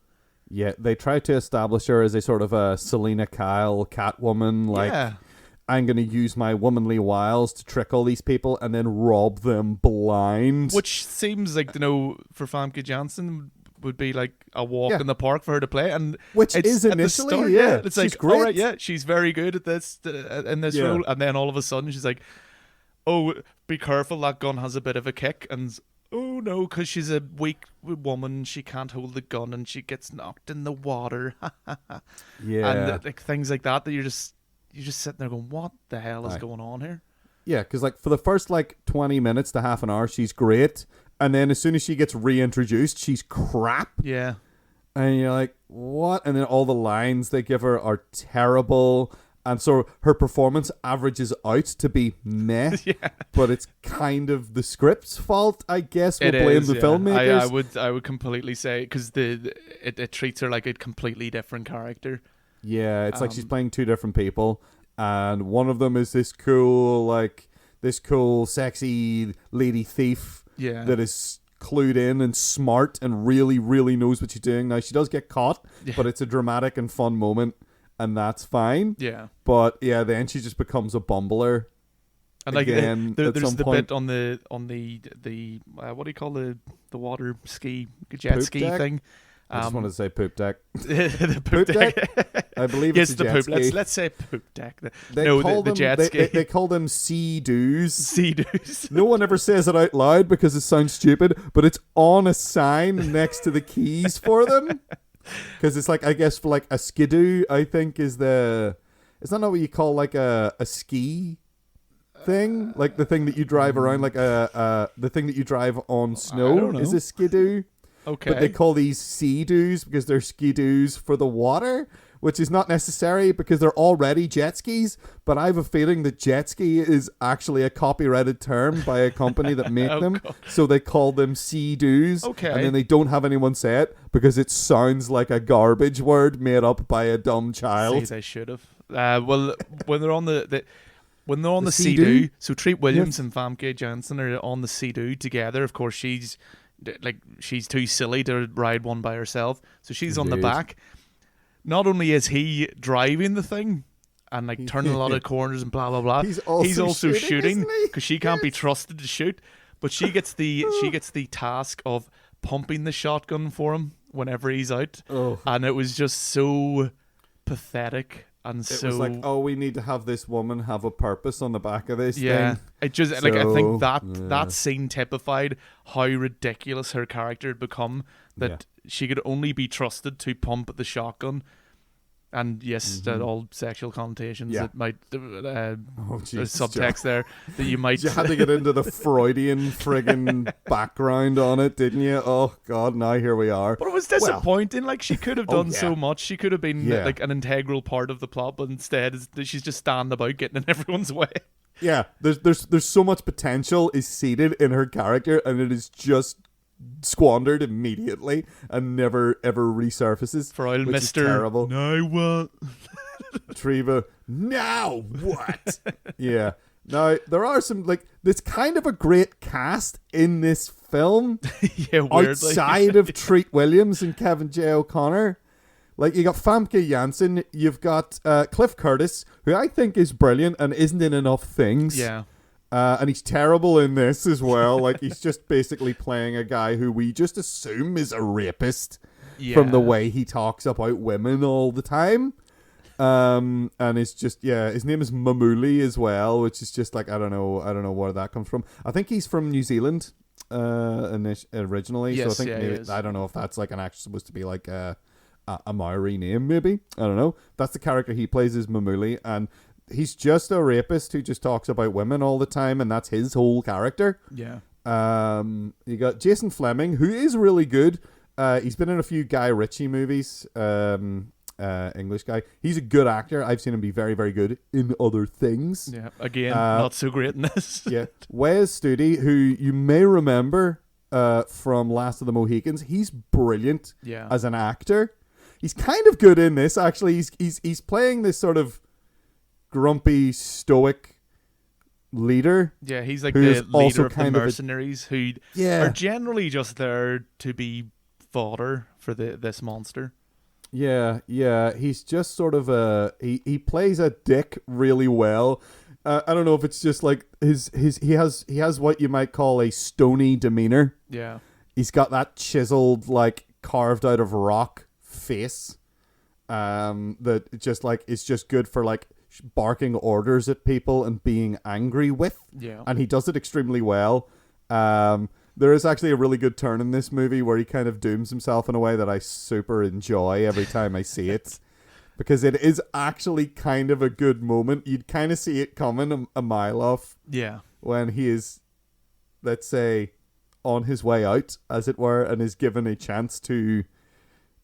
Yeah, they try to establish her as a sort of a Selena Kyle Catwoman, like, I'm going to use my womanly wiles to trick all these people and then rob them blind. Which seems like, for Famke Janssen would be like a walk in the park for her to play. And which is initially, it's she's like, great. all right, she's very good at this, in this role. And then all of a sudden she's like, oh, be careful, that gun has a bit of a kick. And oh no, because she's a weak woman, she can't hold the gun and she gets knocked in the water. And like things like that you're just sitting there going, what the hell is going on here? Yeah, because like for the first like 20 minutes to half an hour, she's great. And then as soon as she gets reintroduced, she's crap. Yeah. And you're like, what? And then all the lines they give her are terrible. And so her performance averages out to be meh. But it's kind of the script's fault, I guess. We'll blame the filmmakers. I would completely say, because it treats her like a completely different character. Yeah, it's like she's playing two different people, and one of them is this cool, sexy lady thief that is clued in and smart and really, really knows what she's doing. Now, she does get caught, but it's a dramatic and fun moment, and that's fine. Yeah. But, then she just becomes a bumbler. And like again, there's the bit on the what do you call the water ski, jet ski thing? I just wanted to say poop deck. The poop deck. I believe it's a jet poop. ski. Let's say poop deck. The jet ski. They call them sea-doos. Sea-doos. No one ever says it out loud because it sounds stupid, but it's on a sign next to the keys for them. Because it's like, I guess for like a skidoo, I think is the... Is that not what you call like a ski thing? Like the thing that you drive around, like the thing that you drive on snow is a skidoo. Okay. But they call these sea-doos because they're ski-doos for the water, which is not necessary because they're already jet skis. But I have a feeling that jet ski is actually a copyrighted term by a company that make them. God. So they call them sea-doos. Okay. And then they don't have anyone say it because it sounds like a garbage word made up by a dumb child. See, they should have. Well, when they're on the Sea-Doo? Sea-Doo, so Treat Williams Yes. and Famke Janssen are on the Sea-Doo together. Of course, she's too silly to ride one by herself, so she's on the Indeed. back. Not only is he driving the thing and like turning a lot of corners and blah blah blah, He's also shooting isn't he? because she can't be trusted to shoot. But she gets the task of pumping the shotgun for him whenever he's out, and it was just so pathetic. And It was like, oh, we need to have this woman have a purpose on the back of this thing. It just I think So, that scene typified how ridiculous her character had become. That she could only be trusted to pump the shotgun, and yes, all sexual connotations that might there's subtext there that you might. You had to get into the Freudian friggin' background on it, didn't you? Oh God, now here we are. But it was disappointing. Like she could have done so much. She could have been like an integral part of the plot, but instead she's just standing about getting in everyone's way. Yeah, there's so much potential is seated in her character, and it is just squandered immediately and never ever resurfaces. For old which Mr. is terrible. Now what? Treva, now what? Yeah. Now there are some there's kind of a great cast in this film. Yeah, weirdly. Outside of Treat Williams and Kevin J. O'Connor. Like, you got Famke Janssen, you've got Cliff Curtis, who I think is brilliant and isn't in enough things. Yeah. And he's terrible in this as well. Like, he's just basically playing a guy who we just assume is a rapist from the way he talks about women all the time. And it's just, his name is Mamuli as well, which is just like, I don't know where that comes from. I think he's from New Zealand originally. Yes, so I think maybe, I don't know if that's like actually supposed to be like a Maori name, maybe. I don't know. That's the character he plays is Mamuli, and he's just a rapist who just talks about women all the time, and that's his whole character. Yeah. You got Jason Fleming, who is really good. He's been in a few Guy Ritchie movies. English guy. He's a good actor. I've seen him be very, very good in other things. Yeah. Again, not so great in this. Yeah. Wes Studi, who you may remember from Last of the Mohicans. He's brilliant as an actor. He's kind of good in this, actually. He's playing this sort of grumpy, stoic leader. Yeah, he's like the leader of the mercenaries who Yeah. are generally just there to be fodder for this monster. Yeah. He's just sort of he plays a dick really well. I don't know if it's just like he has what you might call a stony demeanor. Yeah. He's got that chiseled, like, carved out of rock face. That just like it's just good for like barking orders at people and being angry with. Yeah. And he does it extremely well. There is actually a really good turn in this movie where he kind of dooms himself in a way that I super enjoy every time I see it. Because it is actually kind of a good moment. You'd kind of see it coming a mile off. Yeah. When he is, let's say, on his way out, as it were, and is given a chance to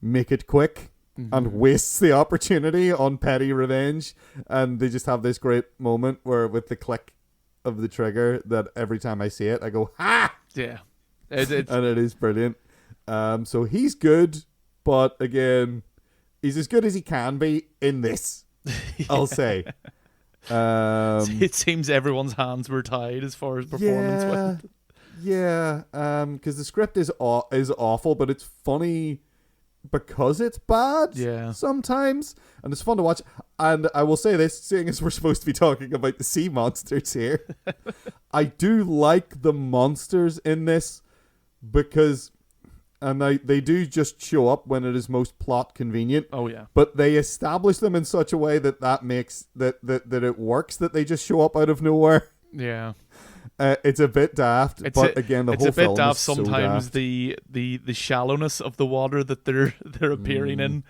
make it quick and wastes the opportunity on petty revenge. And they just have this great moment where with the click of the trigger that every time I see it, I go, ha! Yeah. And it is brilliant. So he's good, but again, he's as good as he can be in this, I'll say. It seems everyone's hands were tied as far as performance went. Yeah, because the script is awful, but it's funny because it's bad sometimes, and it's fun to watch. And I will say this, seeing as we're supposed to be talking about the sea monsters here, I do like the monsters in this because, and they do just show up when it is most plot convenient. Oh yeah. But they establish them in such a way that makes that it works, that they just show up out of nowhere. Yeah. It's a bit daft, but again, the whole film is so daft. It's a bit daft sometimes. The shallowness of the water that they're appearing in.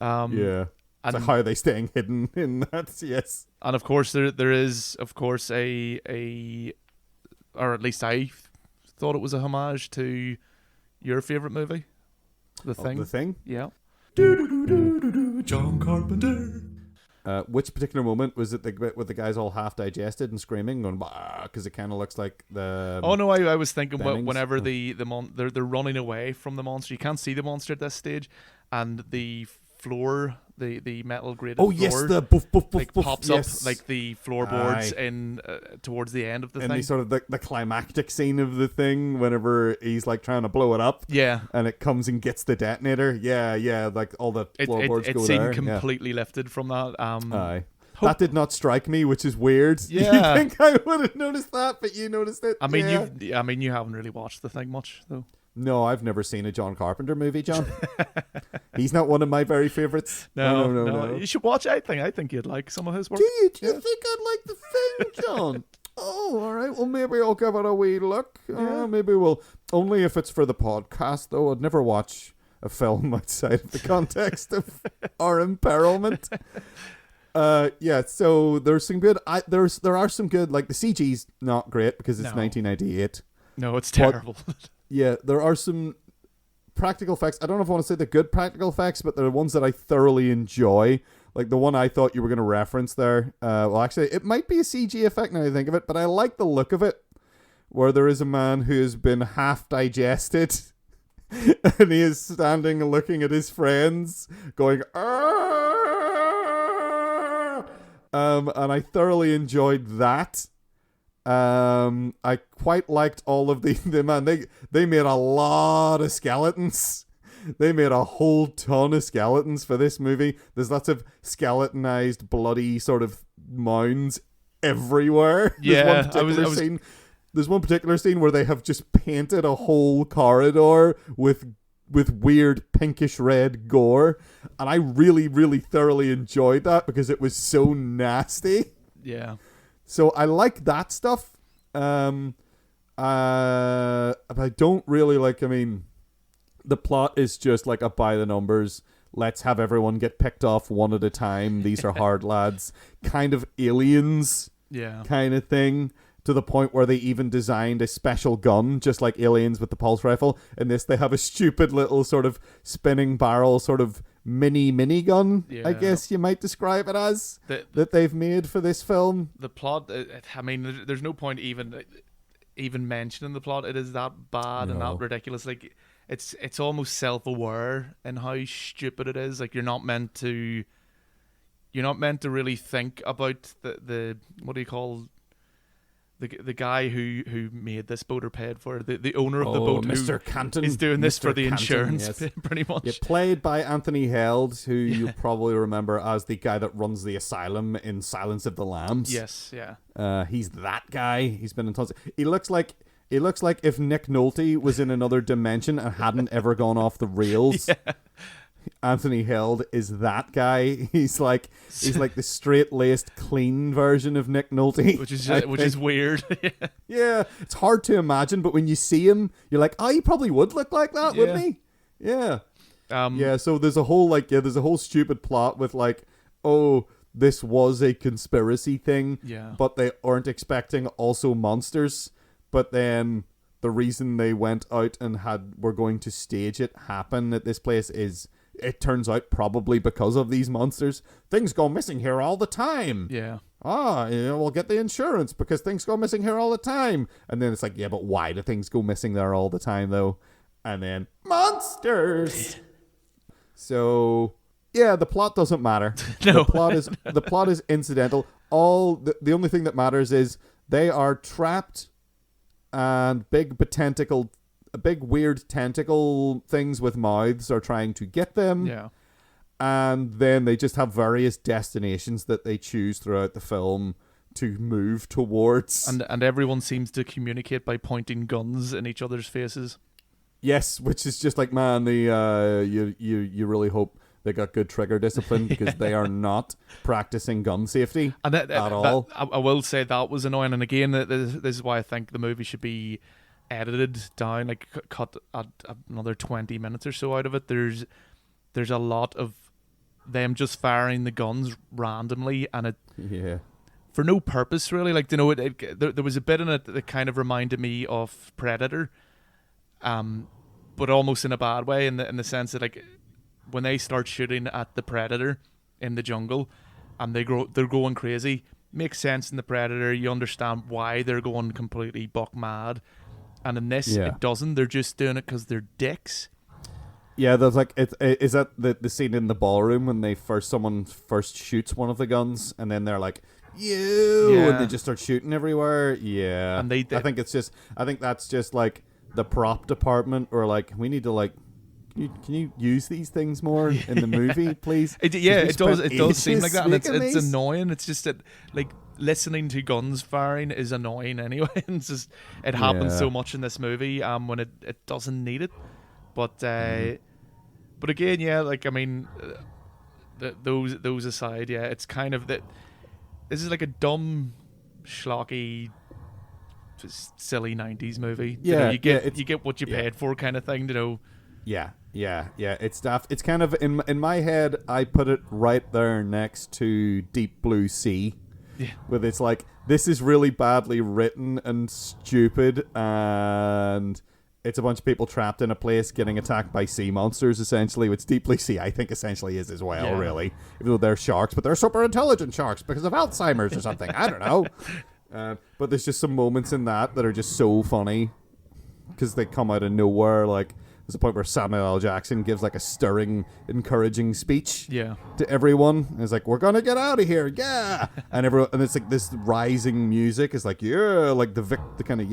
Yeah. And so how are they staying hidden in that? Yes. And of course there is of course a or at least I thought it was a homage to your favorite movie? The Thing. The Thing. Yeah. John Carpenter. Which particular moment was it? The bit with the guys all half digested and screaming, going because it kind of looks like the. Oh no, I was thinking Bennings. whenever they're running away from the monster. You can't see the monster at this stage, and the floor, the metal grated floor. Yes, the boof boof boof like boof. pops Yes. up like the floorboards in towards the end of the and thing. the sort of the climactic scene of the thing whenever he's like trying to blow it up. Yeah. And it comes and gets the detonator. Yeah, like all the floorboards go there. It seemed completely lifted from that. Aye. That did not strike me, which is weird. Yeah. You think I would have noticed that, but you noticed it. I mean, yeah. you haven't really watched The Thing much, though. No, I've never seen a John Carpenter movie, John. He's not one of my very favorites. No. You should watch. I think you'd like some of his work. Do you think I'd like The Thing, John? Oh, all right. Well, maybe I'll give it a wee look. Maybe we'll. Only if it's for the podcast, though. I'd never watch a film outside of the context of our imperilment. So there's some good. There are some good. Like the CG's not great because it's 1998. No, it's terrible. Yeah, there are some practical effects. I don't know if I want to say the good practical effects, but they're the ones that I thoroughly enjoy. Like the one I thought you were going to reference there. Well, actually, it might be a CG effect now I think of it, but I like the look of it, where there is a man who has been half digested, and he is standing looking at his friends, going, "Arr!" And I thoroughly enjoyed that. I quite liked all of the man. They made a lot of skeletons. They made a whole ton of skeletons for this movie. There's lots of skeletonized, bloody sort of mounds everywhere. Yeah, There's one particular scene where they have just painted a whole corridor with weird pinkish red gore, and I really, really thoroughly enjoyed that because it was so nasty. Yeah. So I like that stuff. But I don't really like. I mean, the plot is just like a by the numbers. Let's have everyone get picked off one at a time. These are hard lads. Kind of Aliens. Yeah. Kind of thing. To the point where they even designed a special gun, just like Aliens with the pulse rifle. In this, they have a stupid little sort of spinning barrel, sort of mini gun, I guess you might describe it as, that they've made for this film. The plot, I mean, there's no point even mentioning the plot. It is that bad and that ridiculous. Like, it's almost self-aware in how stupid it is. Like, you're not meant to really think about the what do you call the guy who made this boat or paid for it, the owner of the boat, Mr. Canton, is doing this for the Canton, insurance, yes. Pretty much. Yeah, played by Anthony Held, who you probably remember as the guy that runs the asylum in Silence of the Lambs. Yes, yeah. He's that guy. He's been in tons. He looks like if Nick Nolte was in another dimension and hadn't ever gone off the rails. Yeah. Anthony Held is that guy. He's like the straight-laced, clean version of Nick Nolte, which is weird. Yeah, it's hard to imagine, but when you see him, you're like, oh, he probably would look like that, wouldn't he? Yeah. So there's a whole stupid plot with like, oh, this was a conspiracy thing, but they aren't expecting also monsters. But then the reason they went out and were going to stage it happen at this place is, it turns out, probably because of these monsters. Things go missing here all the time. Yeah. We'll get the insurance because things go missing here all the time. And then it's like, yeah, but why do things go missing there all the time, though? And then, monsters! So, yeah, the plot doesn't matter. No. The plot is incidental. The only thing that matters is they are trapped, and big weird tentacle things with mouths are trying to get them. Yeah. And then they just have various destinations that they choose throughout the film to move towards. And everyone seems to communicate by pointing guns in each other's faces. Yes, which is just like, man, you really hope they got good trigger discipline because they are not practicing gun safety at all. I will say that was annoying. And again, this is why I think the movie should be edited down, like cut another 20 minutes or so out of it. There's a lot of them just firing the guns randomly, and it for no purpose really. Like, there was a bit in it that kind of reminded me of Predator, but but almost in a bad way, in the sense that like when they start shooting at the predator in the jungle, and they're going crazy. Makes sense in the predator. You understand why they're going completely buck mad, and in this it doesn't. They're just doing it because they're dicks. Yeah, there's like is that the scene in the ballroom when someone first shoots one of the guns, and then they're like, and they just start shooting everywhere. Yeah, and I think that's just like the prop department, or like, we need to like, can you use these things more in the movie, please? It does seem like that, and it's annoying. It's just that like listening to guns firing is annoying anyway. It's just, it happens so much in this movie when it doesn't need it. But but again, like I mean, those aside, it's kind of that. This is like a dumb, schlocky, silly 90s movie. You get what you paid for, kind of thing. Yeah. It's stuff. It's kind of in my head. I put it right there next to Deep Blue Sea. Yeah. With it's like, this is really badly written and stupid, and it's a bunch of people trapped in a place getting attacked by sea monsters, essentially, which Deep Blue Sea, I think, essentially is as well, really. Even though they're sharks, but they're super intelligent sharks because of Alzheimer's or something. I don't know. But there's just some moments in that are just so funny because they come out of nowhere. Like, there's a point where Samuel L. Jackson gives like a stirring, encouraging speech to everyone. And it's like, we're gonna get out of here, and everyone, and it's like this rising music is like, like the kind of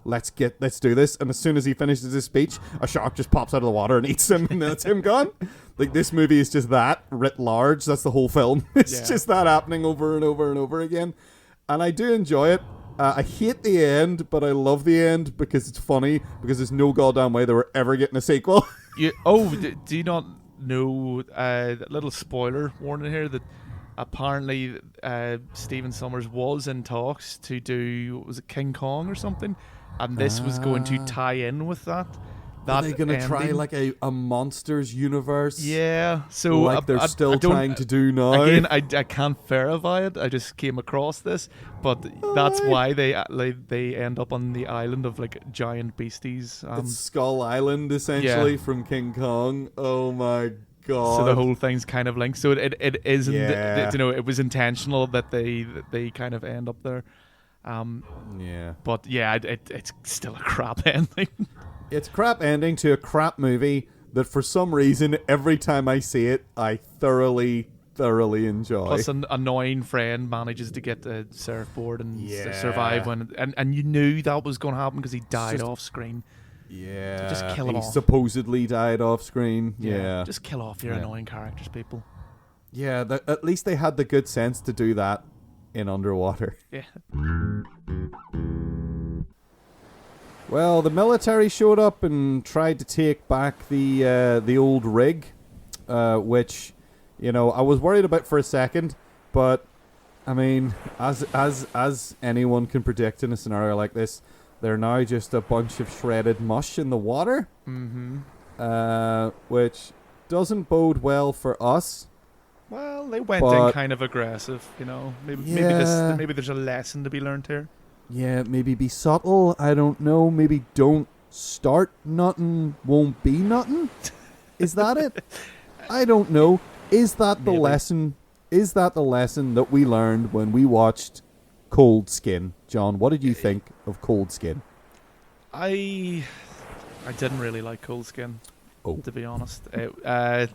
let's do this. And as soon as he finishes his speech, a shark just pops out of the water and eats him, and that's him gone. Like, this movie is just that writ large. That's the whole film. It's just that happening over and over and over again, and I do enjoy it. I hate the end, but I love the end because it's funny, because there's no goddamn way they were ever getting a sequel. Do you not know, a little spoiler warning here, that apparently Stephen Sommers was in talks to do, was it King Kong or something? And this was going to tie in with that. Are they going to try like a monsters universe? Yeah, so like they're still trying to do now. Again, I can't verify it. I just came across this, but that's why they end up on the island of like giant beasties. It's Skull Island, essentially, from King Kong. Oh my god! So the whole thing's kind of linked. So it isn't. It was intentional that they kind of end up there. But it's still a crap ending. It's a crap ending to a crap movie that, for some reason, every time I see it, I thoroughly enjoy. Plus, an annoying friend manages to get the surfboard and survive and you knew that was going to happen because he died off screen. Yeah, so just kill him off. He supposedly died off screen. Yeah, just kill off your annoying characters, people. Yeah, at least they had the good sense to do that in Underwater. Yeah. Well, the military showed up and tried to take back the old rig, which, I was worried about for a second, but I mean, as anyone can predict in a scenario like this, they're now just a bunch of shredded mush in the water, which doesn't bode well for us. Well, they went in kind of aggressive, Maybe there's a lesson to be learned here. Yeah, maybe be subtle. I don't know. Maybe don't start nothing, won't be nothing. Is that it? I don't know. Is that the lesson? Is that the lesson that we learned when we watched Cold Skin? John, what did you think of Cold Skin? I didn't really like Cold Skin, to be honest. There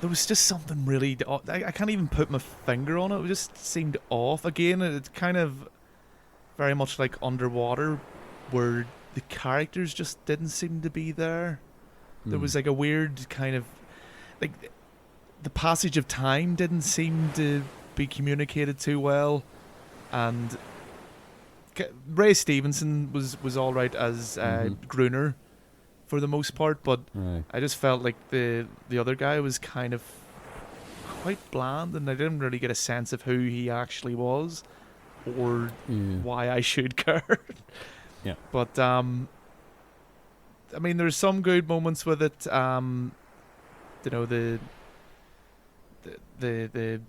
was just something really... I can't even put my finger on it. It just seemed off. Again, it's kind of very much like Underwater, where the characters just didn't seem to be there. There was like a weird kind of... like the passage of time didn't seem to be communicated too well. And Ray Stevenson was all right as Gruner for the most part, but I just felt like the other guy was kind of quite bland, and I didn't really get a sense of who he actually was or why I should care. But I mean, there's some good moments with it. The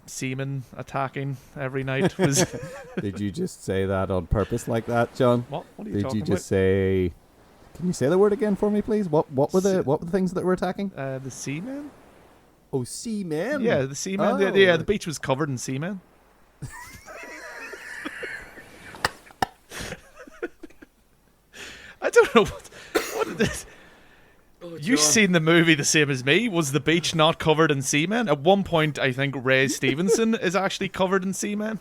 seamen attacking every night was. Did you just say that on purpose like that, John? What are you talking about? Did you just say Can you say the word again for me, please? What were the things that were attacking? The seamen. Oh, seamen. Yeah, the seamen. Oh. The beach was covered in seamen. I don't know what it is. Oh, you've seen the movie the same as me. Was the beach not covered in seamen? At one point, I think Ray Stevenson is actually covered in seamen.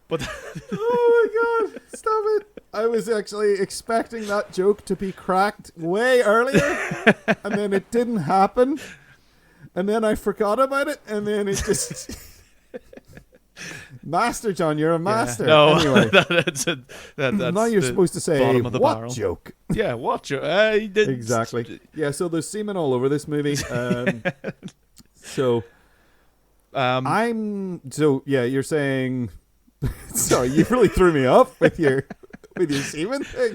But oh my god, stop it. I was actually expecting that joke to be cracked way earlier, and then it didn't happen, and then I forgot about it, and then it just... Master John, you're a master. Yeah. No, anyway. that's now you're supposed to say, what barrel. Joke? Yeah, what joke? Exactly. Yeah, so there's semen all over this movie. You're saying... Sorry, you really threw me off with your semen thing.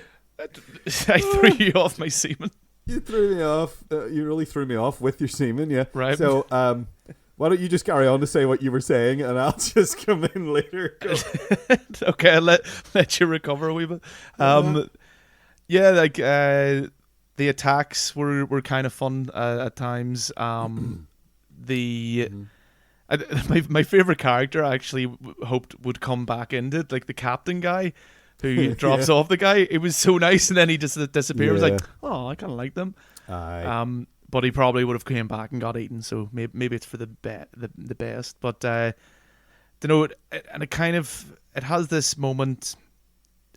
I threw you off my semen. You threw me off. You really threw me off with your semen, yeah. Right. So, why don't you just carry on to say what you were saying, and I'll just come in later. Okay, I'll let you recover a wee bit. Yeah, like the attacks were kind of fun at times. My favorite character I actually hoped would come back into it, like the captain guy who drops off the guy. It was so nice, and then he just disappeared. Yeah. I was like, oh, I kind of like them. But he probably would have came back and got eaten. So maybe it's for the best. But and it kind of has this moment.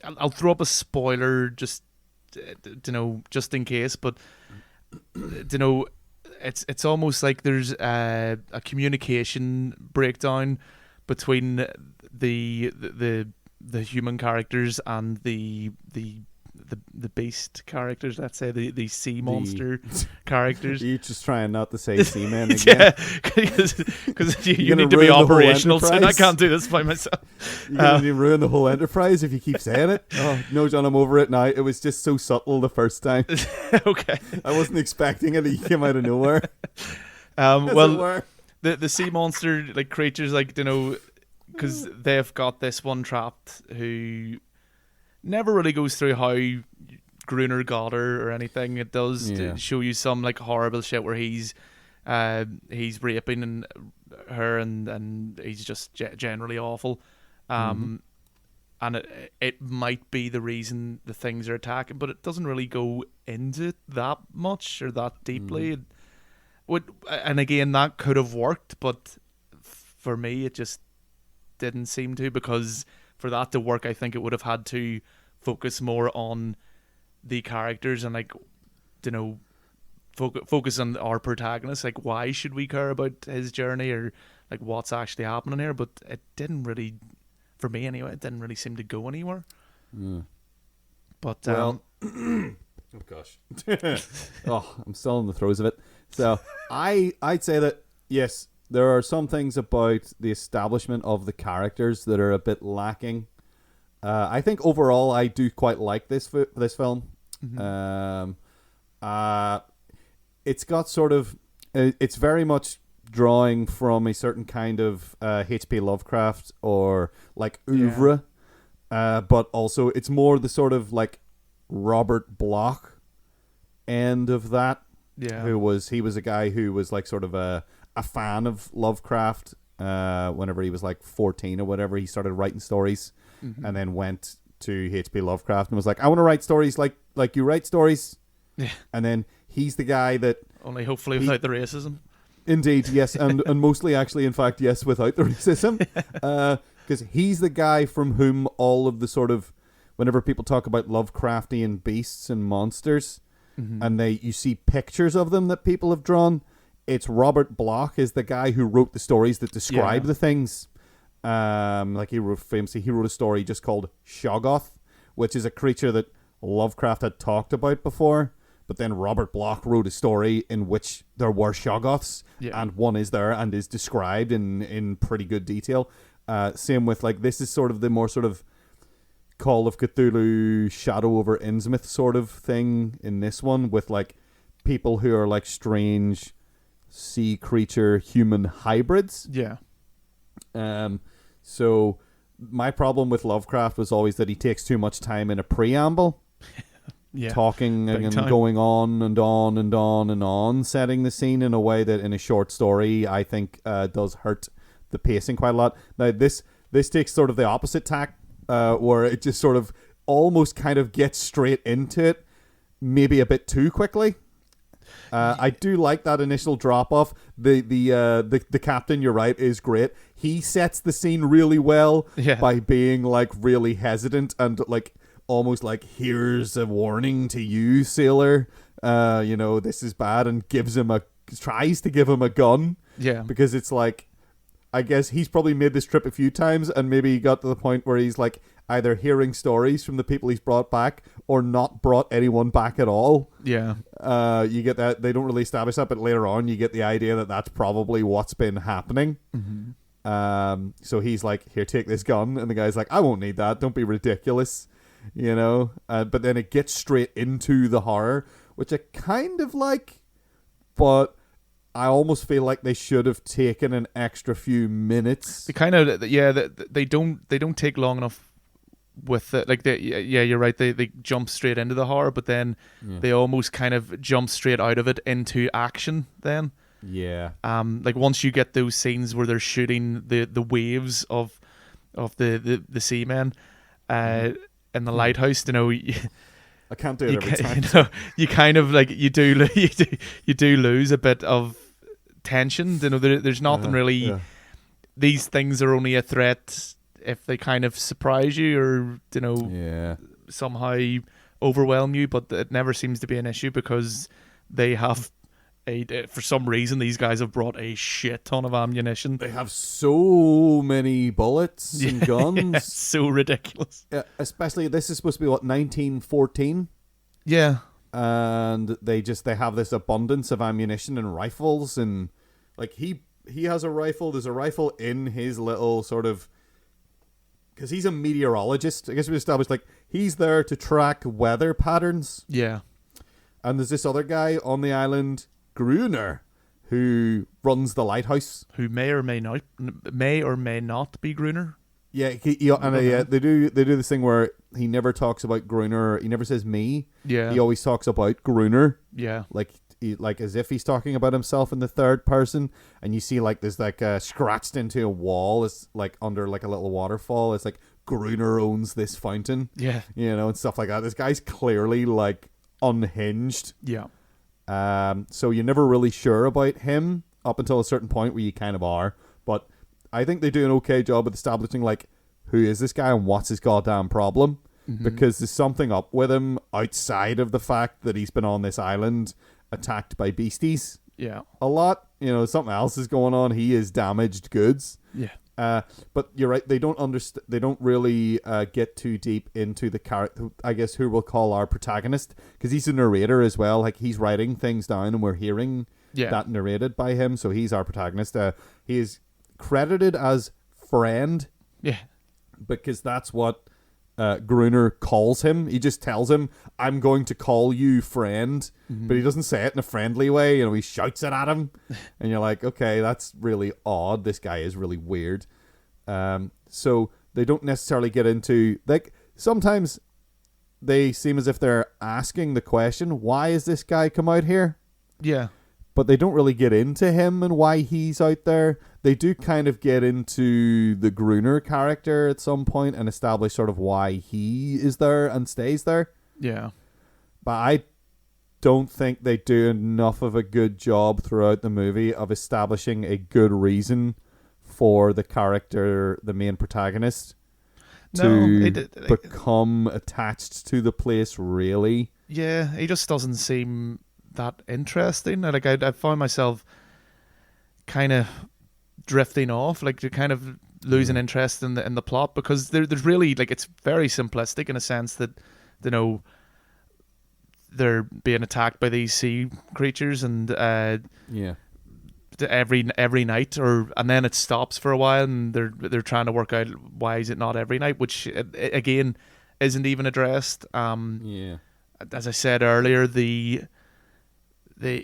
I'll throw up a spoiler just just in case. But It's almost like there's a communication breakdown between the human characters and the beast characters. Let's say the sea monster characters. You're just trying not to say seamen again. Yeah, because you need to be operational, so I can't do this by myself. You're going to ruin the whole enterprise if you keep saying it. Oh no, John, I'm over it now. It was just so subtle the first time. Okay, I wasn't expecting it. It came out of nowhere. The sea monster like creatures, like because they've got this one trapped who never really goes through how Gruner got her or anything. It does show you some like horrible shit where he's raping her and he's just generally awful. And it might be the reason the things are attacking, but it doesn't really go into it that much or that deeply. And again, that could have worked, but for me, it just didn't seem to, because for that to work, I think it would have had to focus more on the characters and focus on our protagonist. Like, why should we care about his journey or like what's actually happening here? But it didn't really, for me anyway, it didn't really seem to go anywhere. But oh gosh, I'm still in the throes of it. So I'd say that yes, there are some things about the establishment of the characters that are a bit lacking. I think overall I do quite like this film. It's got sort of, it's very much drawing from a certain kind of H.P. Lovecraft or like oeuvre, but also it's more the sort of like Robert Bloch end of that. Yeah, he was a guy who was like sort of a fan of Lovecraft. Whenever he was like 14 or whatever, he started writing stories, and then went to H.P. Lovecraft and was like, I want to write stories like you write stories. Yeah. And then he's the guy that... Only hopefully without the racism. Indeed, yes. And mostly actually, in fact, yes, without the racism. Because he's the guy from whom all of the sort of... Whenever people talk about Lovecraftian beasts and monsters, and you see pictures of them that people have drawn, it's Robert Bloch is the guy who wrote the stories that describe the things. Like he wrote a story just called Shoggoth, which is a creature that Lovecraft had talked about before, but then Robert Bloch wrote a story in which there were Shoggoths, and one is there and is described in pretty good detail. Same with like, this is sort of the more sort of Call of Cthulhu, Shadow over Innsmouth sort of thing in this one, with like people who are like strange sea creature human hybrids. Yeah. So my problem with Lovecraft was always that he takes too much time in a preamble. Talking and going on and on and on and on, setting the scene in a way that in a short story I think does hurt the pacing quite a lot. Now this takes sort of the opposite tack, where it just sort of almost kind of gets straight into it, maybe a bit too quickly. I do like that initial drop off. The captain, you're right, is great. He sets the scene really well by being like really hesitant and like almost like, here's a warning to you, sailor. This is bad, and tries to give him a gun. Yeah. Because it's like, I guess he's probably made this trip a few times, and maybe he got to the point where he's like either hearing stories from the people he's brought back or not brought anyone back at all. Yeah. You get that. They don't really establish that, but later on you get the idea that that's probably what's been happening. Mm-hmm. So he's like, here, take this gun. And the guy's like, I won't need that. Don't be ridiculous. But then it gets straight into the horror, which I kind of like, but I almost feel like they should have taken an extra few minutes. They kind of, they don't take long enough with it. Like you're right. They jump straight into the horror, but then they almost kind of jump straight out of it into action. Then, like once you get those scenes where they're shooting the waves of the seamen, in the lighthouse, I can't do it every time. You kind of like you do lose a bit of tension. There's nothing really. Yeah. These things are only a threat if they kind of surprise you or somehow overwhelm you. But it never seems to be an issue because they have for some reason these guys have brought a shit ton of ammunition. They have so many bullets and guns. It's so ridiculous. Especially this is supposed to be 1914. Yeah. And they have this abundance of ammunition and rifles, and like he has a rifle. There's a rifle in his little sort of, because he's a meteorologist. I guess we established like he's there to track weather patterns. Yeah. And there's this other guy on the island, Gruner, who runs the lighthouse, who may or may not be Gruner. Yeah, they do this thing where he never talks about Gruner. He never says me. Yeah, he always talks about Gruner. Yeah, like as if he's talking about himself in the third person. And you see like there's like scratched into a wall. It's like under like a little waterfall. It's like Gruner owns this fountain. Yeah, and stuff like that. This guy's clearly like unhinged. Yeah. So you're never really sure about him up until a certain point where you kind of are. But I think they do an okay job of establishing like, who is this guy and what's his goddamn problem? Mm-hmm. Because there's something up with him outside of the fact that he's been on this island attacked by beasties. Yeah. A lot. Something else is going on. He is damaged goods. Yeah. But you're right. They don't understand. They don't really get too deep into the character. I guess who we'll call our protagonist, because he's a narrator as well. Like he's writing things down, and we're hearing that narrated by him. So he's our protagonist. He is credited as friend. Yeah, because that's what Gruner calls him. He just tells him, "I'm going to call you friend," but he doesn't say it in a friendly way. He shouts it at him, and you're like, okay, that's really odd. This guy is really weird. So they don't necessarily get into, like, sometimes they seem as if they're asking the question, why is this guy come out here? Yeah. But they don't really get into him and why he's out there. They do kind of get into the Gruner character at some point and establish sort of why he is there and stays there. Yeah. But I don't think they do enough of a good job throughout the movie of establishing a good reason for the character, the main protagonist, to become attached to the place, really. Yeah, he just doesn't seem that interesting. Like I found myself kind of drifting off, like to kind of losing interest in the plot, because there's really, like, it's very simplistic in a sense that they're being attacked by these sea creatures, and every night, and then it stops for a while, and they're trying to work out why is it not every night, which again isn't even addressed. As I said earlier, the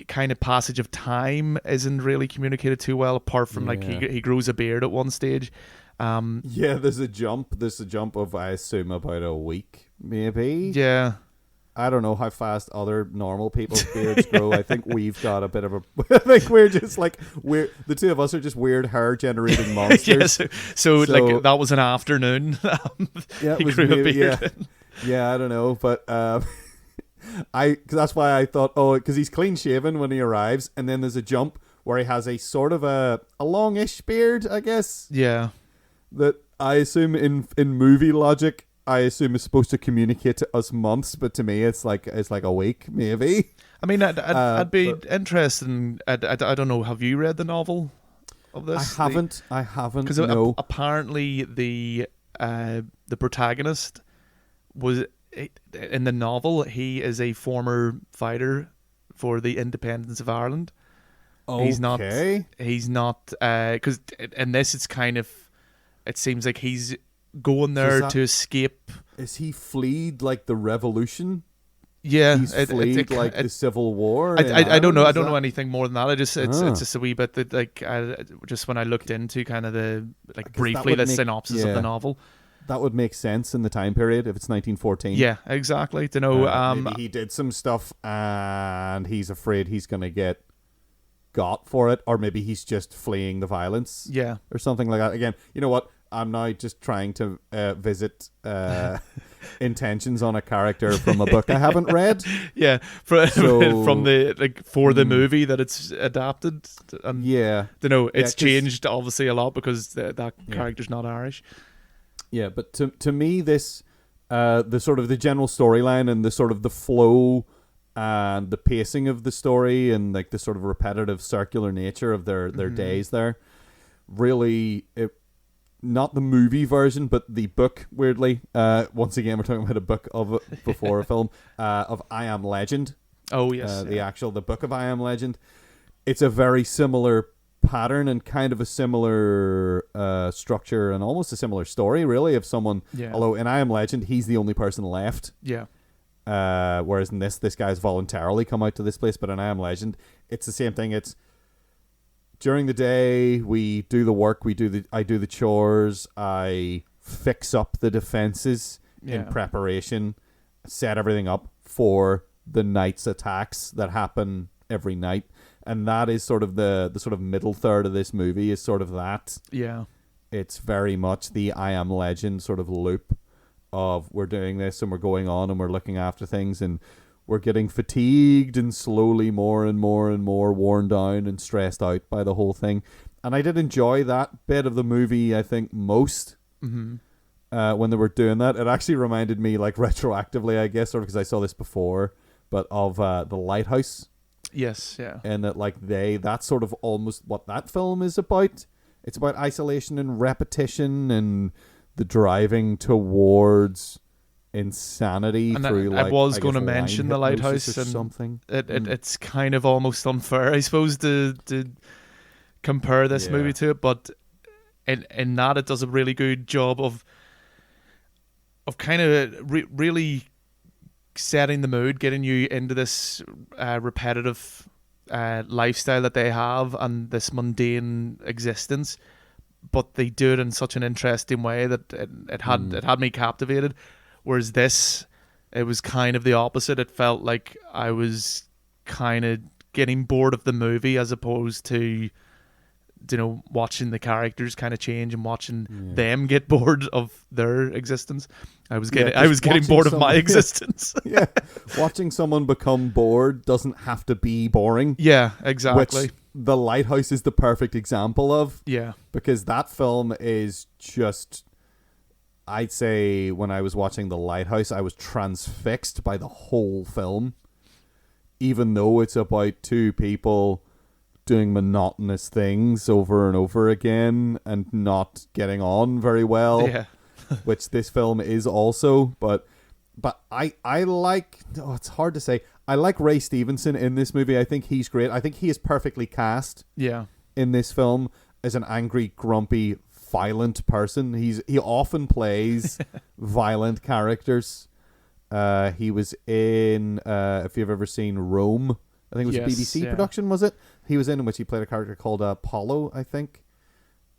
kind of passage of time isn't really communicated too well, apart from like he grows a beard at one stage, Yeah, there's a jump. There's a jump of, I assume, about a week, maybe. Yeah. I don't know how fast other normal people's beards grow. I think we've got a bit of a... I think we're just like... The two of us are just weird hair-generating monsters. Yeah, so like, that was an afternoon. Yeah, it was maybe, yeah, I don't know. But cause that's why I thought, because he's clean-shaven when he arrives, and then there's a jump where he has a sort of a longish beard, I guess. Yeah. That I assume in movie logic... I assume is supposed to communicate to us months, but to me it's like a week, maybe. I mean, I'd be interested in... I don't know, have you read the novel of this? I haven't, because no. Apparently the protagonist was... In the novel, he is a former fighter for the independence of Ireland. Okay. He's not... Because in this, it's kind of... It seems like he's... going there to escape. Is he fled like the revolution? Yeah, he's fled like the Civil War. I don't know. I don't know anything more than that. It's just a wee bit that like just when I looked into kind of the briefly the synopsis of the novel. That would make sense in the time period if it's 1914. Yeah, exactly. To know, maybe he did some stuff and he's afraid he's going to get got for it, or maybe he's just fleeing the violence. Yeah, or something like that. Again, you know what? I'm now just trying to visit intentions on a character from a book I haven't read. Yeah, from the movie that it's adapted. And it's changed obviously a lot because that character's not Irish. Yeah, but to me, this the sort of the general storyline and the sort of the flow and the pacing of the story and like the sort of repetitive circular nature of their days there, really not the movie version, but the book, weirdly. Once again, we're talking about a book of it before a film, of I Am Legend. Oh, yes. The book of I Am Legend. It's a very similar pattern and kind of a similar structure and almost a similar story, really, of someone. Yeah. Although in I Am Legend, he's the only person left. Yeah. Whereas in this guy's voluntarily come out to this place, but in I Am Legend, it's the same thing. It's during the day, we do the work, I do the chores, I fix up the defenses in preparation, set everything up for the night's attacks that happen every night. And that is sort of the sort of middle third of this movie is sort of that. Yeah. It's very much the I Am Legend sort of loop of we're doing this and we're going on and we're looking after things and we're getting fatigued and slowly more and more and more worn down and stressed out by the whole thing. And I did enjoy that bit of the movie, I think, most when they were doing that. It actually reminded me, like, retroactively, I guess, or because I saw this before, but of The Lighthouse. Yes, yeah. And that, like, that's sort of almost what that film is about. It's about isolation and repetition and the driving towards insanity. And through I was going to mention The Lighthouse and something. It's kind of almost unfair, I suppose, to compare this movie to it, but in that it does a really good job of kind of really setting the mood, getting you into this repetitive lifestyle that they have and this mundane existence, but they do it in such an interesting way that it had me captivated. Whereas this, it was kind of the opposite. It felt like I was kind of getting bored of the movie as opposed to, watching the characters kind of change and watching them get bored of their existence. I was getting bored of my existence. Yeah, watching someone become bored doesn't have to be boring. Yeah, exactly. Which The Lighthouse is the perfect example of. Yeah, because that film is just... I'd say when I was watching The Lighthouse, I was transfixed by the whole film. Even though it's about two people doing monotonous things over and over again and not getting on very well. Yeah. Which this film is also. But I like... Oh, it's hard to say. I like Ray Stevenson in this movie. I think he's great. I think he is perfectly cast in this film as an angry, grumpy, violent person. He often plays violent characters. He was in if you've ever seen Rome, I think it was a BBC production, was it? He was in which he played a character called Apollo, I think.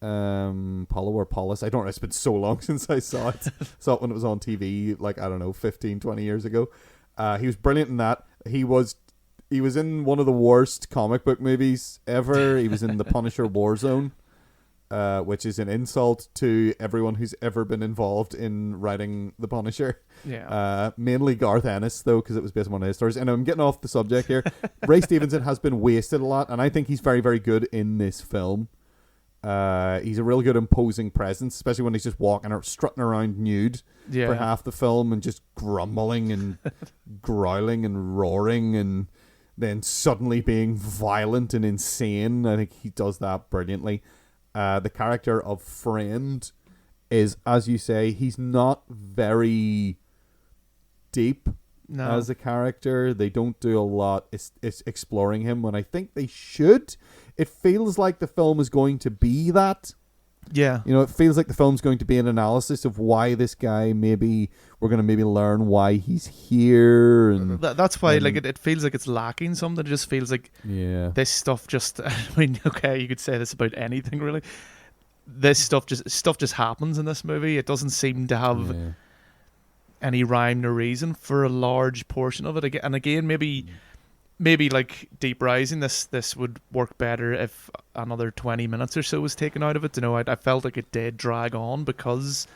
Paulo or Paulus. I don't know. It's been so long since I saw it. Saw it when it was on TV, like, I don't know, 15, 20 years ago. He was brilliant in that. He was in one of the worst comic book movies ever. He was in The Punisher Warzone, which is an insult to everyone who's ever been involved in writing The Punisher. Yeah. Mainly Garth Ennis, though, because it was based on one of his stories. And I'm getting off the subject here. Ray Stevenson has been wasted a lot, and I think he's very, very good in this film. He's a real good imposing presence, especially when he's just walking or strutting around nude for half the film and just grumbling and growling and roaring and then suddenly being violent and insane. I think he does that brilliantly. The character of Friend is, as you say, he's not very deep as a character. They don't do a lot. It's exploring him when I think they should. It feels like the film is going to be that. Yeah. You know, it feels like the film's going to be an analysis of why this guy, maybe we're going to maybe learn why he's here. And that's why, like, it feels like it's lacking something. It just feels like this stuff just, I mean, okay, you could say this about anything, really. This stuff just happens in this movie. It doesn't seem to have any rhyme or reason for a large portion of it. And again, maybe like Deep Rising, this would work better if another 20 minutes or so was taken out of it. You know, I felt like it did drag on because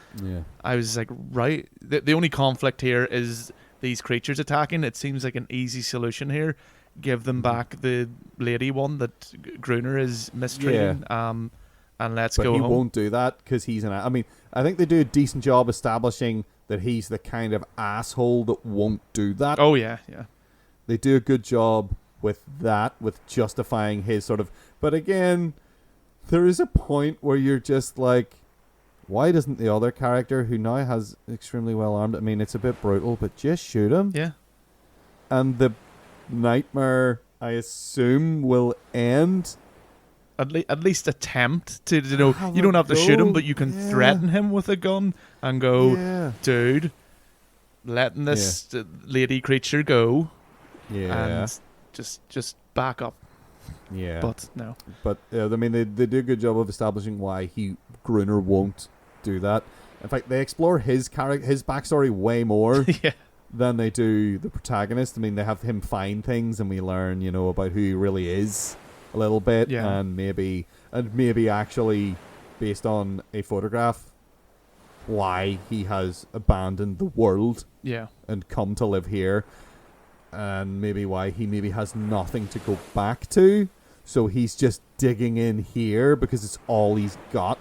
I was like, right, the only conflict here is these creatures attacking. It seems like an easy solution here. Give them back the lady one that Gruner is mistreating, and let's go home. But he won't do that because he's I mean, I think they do a decent job establishing that he's the kind of asshole that won't do that. Oh, yeah. They do a good job with that, with justifying his sort of... But again, there is a point where you're just like, why doesn't the other character, who now has extremely well armed... I mean, it's a bit brutal, but just shoot him. Yeah. And the nightmare, I assume, will end... At least attempt to, you know, you don't have to shoot him, but you can threaten him with a gun and go, dude, letting this lady creature go. And just back up. Yeah. But no. But I mean, they do a good job of establishing why Gruner won't do that. In fact, they explore his backstory way more than they do the protagonist. I mean, they have him find things, and we learn, you know, about who he really is a little bit, and maybe actually based on a photograph, why he has abandoned the world and come to live here. And maybe why he maybe has nothing to go back to. So he's just digging in here because it's all he's got.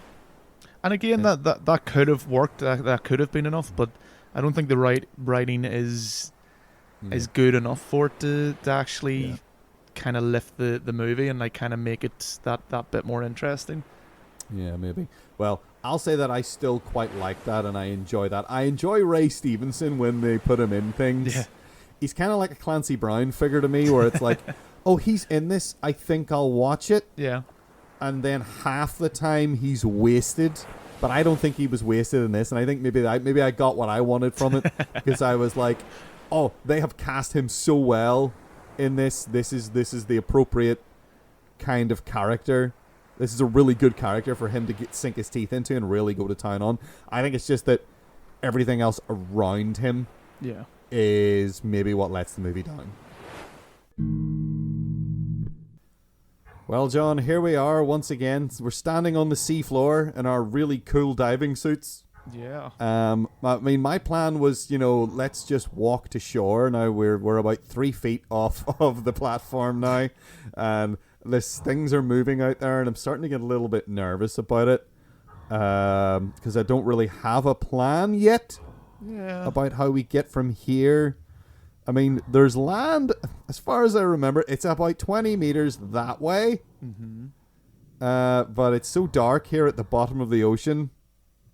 And again, that could have worked. That could have been enough. But I don't think the writing is good enough for it to actually kind of lift the movie and like kind of make it that bit more interesting. Yeah, maybe. Well, I'll say that I still quite like that and I enjoy that. I enjoy Ray Stevenson when they put him in things. Yeah. He's kind of like a Clancy Brown figure to me, where it's like, oh, he's in this, I think I'll watch it. Yeah. And then half the time he's wasted, but I don't think he was wasted in this. And I think maybe I got what I wanted from it because I was like, oh, they have cast him so well in this. This is the appropriate kind of character. This is a really good character for him to sink his teeth into and really go to town on. I think it's just that everything else around him is maybe what lets the movie down. Well, John, here we are once again. We're standing on the seafloor in our really cool diving suits. Yeah. I mean, my plan was, you know, let's just walk to shore. Now we're about 3 feet off of the platform now, and things are moving out there, and I'm starting to get a little bit nervous about it because I don't really have a plan yet. Yeah. About how we get from here. I mean, there's land, as far as I remember, it's about 20 meters that way. Mm-hmm. But it's so dark here at the bottom of the ocean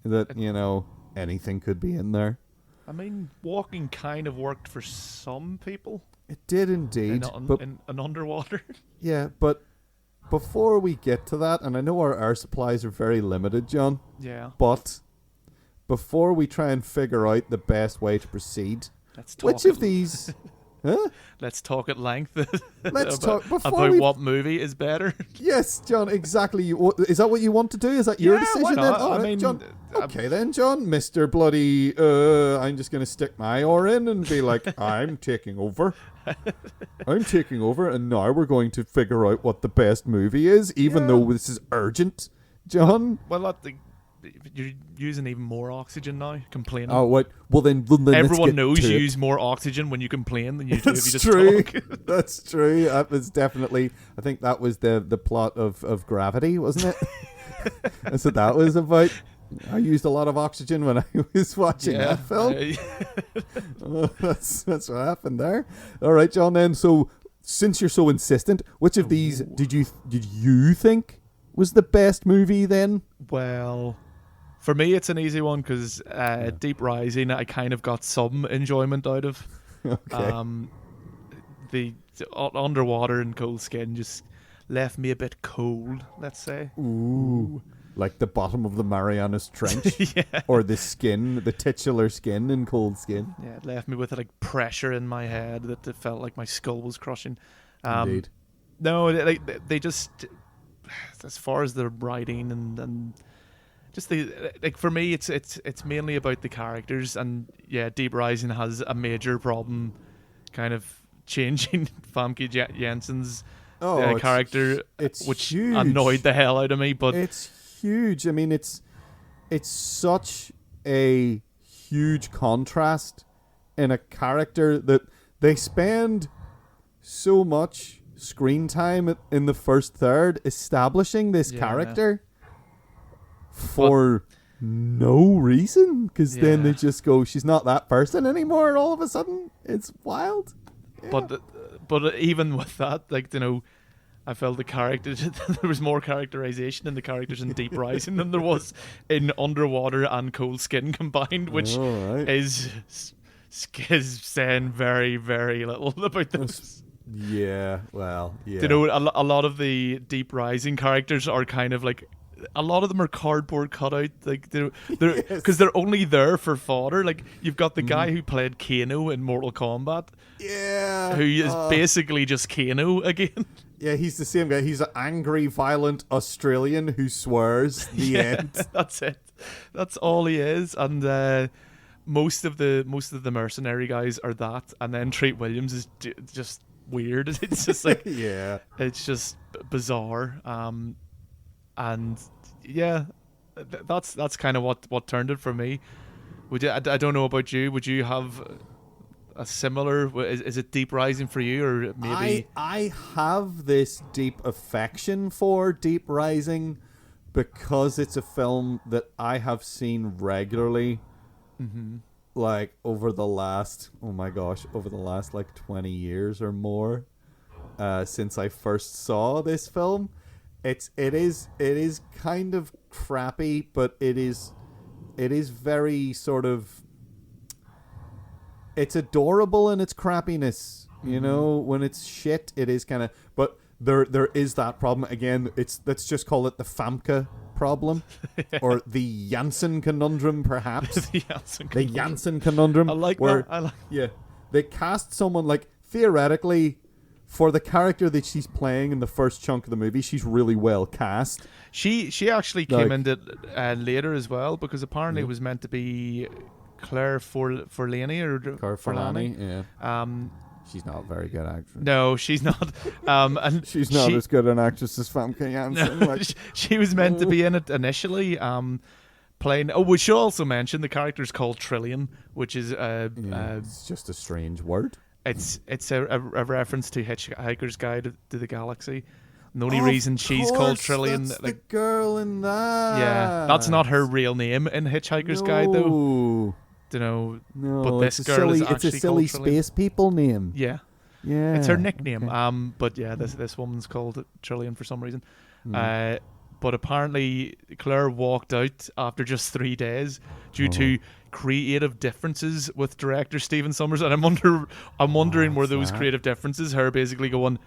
that, you know, anything could be in there. I mean, walking kind of worked for some people. It did indeed. In underwater. Yeah, but before we get to that, and I know our air supplies are very limited, John. Yeah. But before we try and figure out the best way to proceed, Huh? Let's talk at length Let's about, talk about what movie is better. Yes, John, exactly. Is that what you want to do? Is that your decision why then? not? All I right, mean, John. Okay then, John. Mr. Bloody, I'm just going to stick my oar in and be like, I'm taking over. I'm taking over, and now we're going to figure out what the best movie is, even though this is urgent, John. Well, you're using even more oxygen now, complaining. Oh, what? Well, then everyone knows you use more oxygen when you complain than you do if you just true. talk. That's true. That was definitely. I think that was the plot of Gravity, wasn't it? That's what that was about. I used a lot of oxygen when I was watching that film. That's what happened there. All right, John. Then, so since you're so insistent, which of these did you think was the best movie? Then, well, for me, it's an easy one because Deep Rising, I kind of got some enjoyment out of. Okay. The underwater and cold skin just left me a bit cold, let's say. Ooh. Like the bottom of the Marianas Trench, or the skin, the titular skin in Cold Skin. Yeah, it left me with like pressure in my head that it felt like my skull was crushing. Indeed. No, they just, as far as the writing and just for me, it's mainly about the characters, and Deep Rising has a major problem, kind of changing Famke Janssen's character, which huge. Annoyed the hell out of me. But it's huge. I mean, it's such a huge contrast in a character that they spend so much screen time in the first third establishing this character for no reason, because then they just go, she's not that person anymore, and all of a sudden it's wild. But even with that, like, you know, I felt the characters, there was more characterization in the characters in Deep Rising than there was in Underwater and Cold Skin combined, which is saying very, very little about those. Yeah, well, yeah. You know, a lot of the Deep Rising characters are kind of like, a lot of them are cardboard cutout, like they're because they're only there for fodder. Like, you've got the guy who played Kano in Mortal Kombat, who is basically just Kano again. Yeah, he's the same guy. He's an angry, violent Australian who swears. The end. That's it. That's all he is. And most of the mercenary guys are that. And then Treat Williams is just weird. It's just like it's just bizarre. And that's kind of what turned it for me. Would you? I don't know about you. Would you have a similar? Is it Deep Rising for you, or maybe? I have this deep affection for Deep Rising because it's a film that I have seen regularly, like over the last like 20 years or more, since I first saw this film. It is kind of crappy, but it is very sort of, it's adorable in its crappiness. You know, when it's shit, it is kind of, but there is that problem again. Let's just call it the Famke problem, or the Janssen conundrum, perhaps. The Janssen conundrum. I like that. They cast someone, like, theoretically, for the character that she's playing in the first chunk of the movie, she's really well cast. She actually came in later as well, because apparently it was meant to be Claire Forlani or Claire Forlani. Yeah. She's not a very good actress. No, she's not. And she's not as good an actress as Famke Janssen. No, she was meant to be in it initially. Playing. Oh, we should also mention the character's called Trillian, which is it's just a strange word. It's a reference to Hitchhiker's Guide to the Galaxy. And the only reason she's called Trillian, that's the girl in that. Yeah, that's not her real name in Hitchhiker's Guide, though. No, but this girl is actually it's a silly called space people name. Yeah, it's her nickname. Okay. But yeah, this woman's called Trillian for some reason. But apparently Claire walked out after just 3 days due to creative differences with director Stephen Sommers, and I'm wondering were those creative differences her basically going,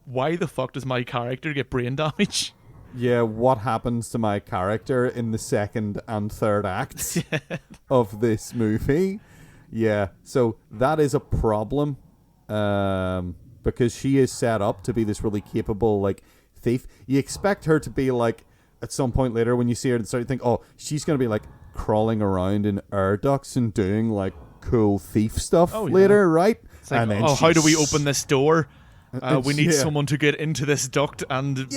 why the fuck does my character get brain damage? Yeah, what happens to my character in the second and third acts of this movie? Yeah, so that is a problem because she is set up to be this really capable like thief. You expect her to be like at some point later when you see her and start to think, oh, she's going to be like crawling around in air ducts and doing like cool thief stuff later, right? It's like, how do we open this door? We need someone to get into this duct and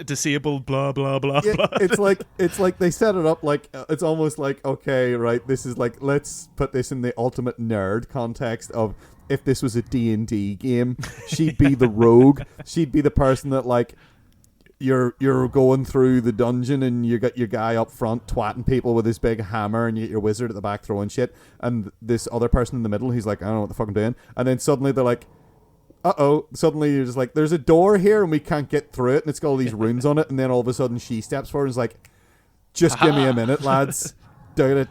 disable blah blah blah blah. It's like they set it up like it's almost like, okay, right, this is like, let's put this in the ultimate nerd context of if this was a D&D game, she'd be the rogue. She'd be the person that like you're going through the dungeon and you got your guy up front twatting people with his big hammer and you get your wizard at the back throwing shit, and this other person in the middle, he's like, I don't know what the fuck I'm doing, and then suddenly they're like, suddenly you're just like, there's a door here and we can't get through it and it's got all these runes on it, and then all of a sudden she steps forward and is like, just give me a minute, lads. And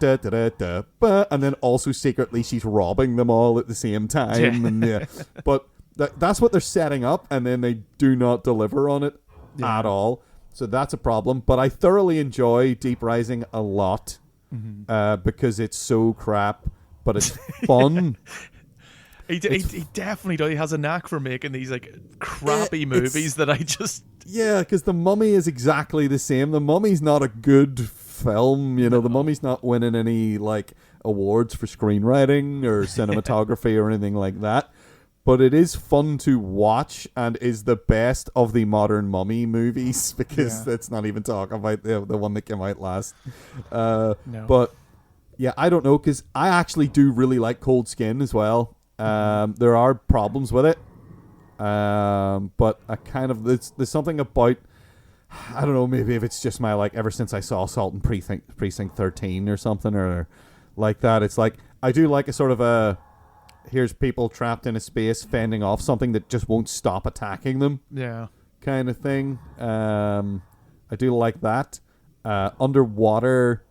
then also secretly she's robbing them all at the same time. And but that's what they're setting up, and then they do not deliver on it at all. So that's a problem. But I thoroughly enjoy Deep Rising a lot because it's so crap, but it's fun. He definitely does. He has a knack for making these like crappy movies that I just... Yeah, because The Mummy is exactly the same. The Mummy's not a good film, you know. The Mummy's not winning any like awards for screenwriting or cinematography or anything like that. But it is fun to watch and is the best of the modern Mummy movies, because let's not even talk about the one that came out last. No. But yeah, I don't know, because I actually do really like Cold Skin as well. There are problems with it, but I kind of there's something about, I don't know, maybe if it's just my like ever since I saw Assault in Precinct 13 or something or like that, it's like I do like a sort of a here's people trapped in a space fending off something that just won't stop attacking them, kind of thing. I do like that. Underwater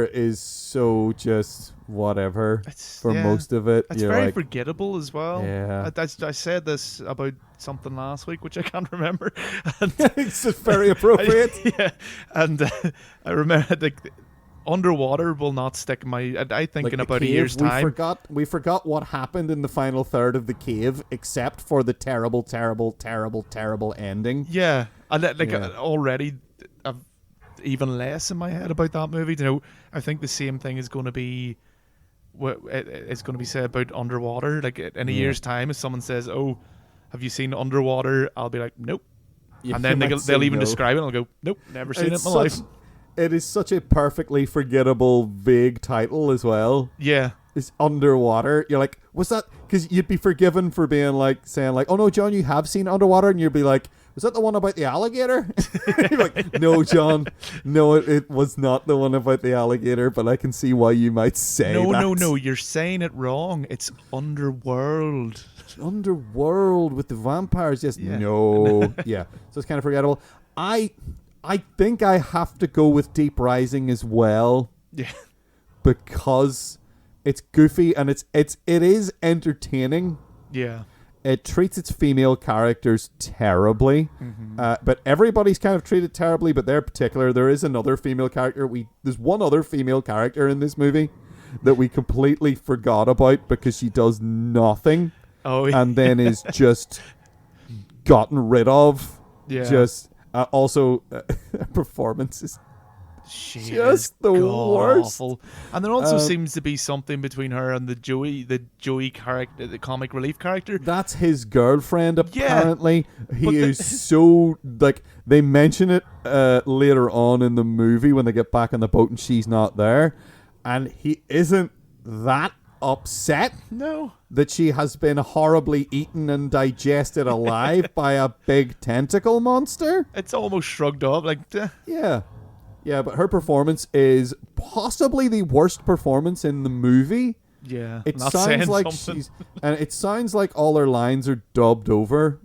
is so just whatever for most of it. It's very forgettable as well. Yeah. I said this about something last week, which I can't remember. And it's just very appropriate. And I remember Underwater will not stick in my... I think like in about a year's time. We forgot what happened in the final third of The Cave, except for the terrible, terrible, terrible, terrible ending. Yeah. And already... I've even less in my head about that movie. You know, I think the same thing is going to be it's going to be said about Underwater. Like in a year's time, if someone says, "Oh, have you seen Underwater?" I'll be like, "Nope." And then they'll even describe it and I'll go, "Nope, never seen it in my life." It is such a perfectly forgettable, vague title as well. Yeah. It's Underwater. You're like, was that... Because you'd be forgiven for being like, saying like, oh no, John, you have seen Underwater? And you'd be like, was that the one about the alligator? You're like, no, John. No, it was not the one about the alligator, but I can see why you might say that. No, you're saying it wrong. It's Underworld. Underworld with the vampires, yes. Yeah. No. Yeah. So it's kind of forgettable. I think I have to go with Deep Rising as well. Yeah. Because it's goofy and it is entertaining. Yeah. It treats its female characters terribly. But everybody's kind of treated terribly, but they're particular. There is another female character. There's one other female character in this movie that we completely forgot about because she does nothing. Oh, yeah. And then is just gotten rid of. Yeah. Just... also, performance is just the worst. Awful. And there also seems to be something between her and the Joey character, the comic relief character. That's his girlfriend, apparently. Yeah, he is so, like, they mention it later on in the movie when they get back on the boat and she's not there. And he isn't that upset that she has been horribly eaten and digested alive by a big tentacle monster. It's almost shrugged off, like yeah, but her performance is possibly the worst performance in the movie. Yeah, it sounds like it sounds like all her lines are dubbed over,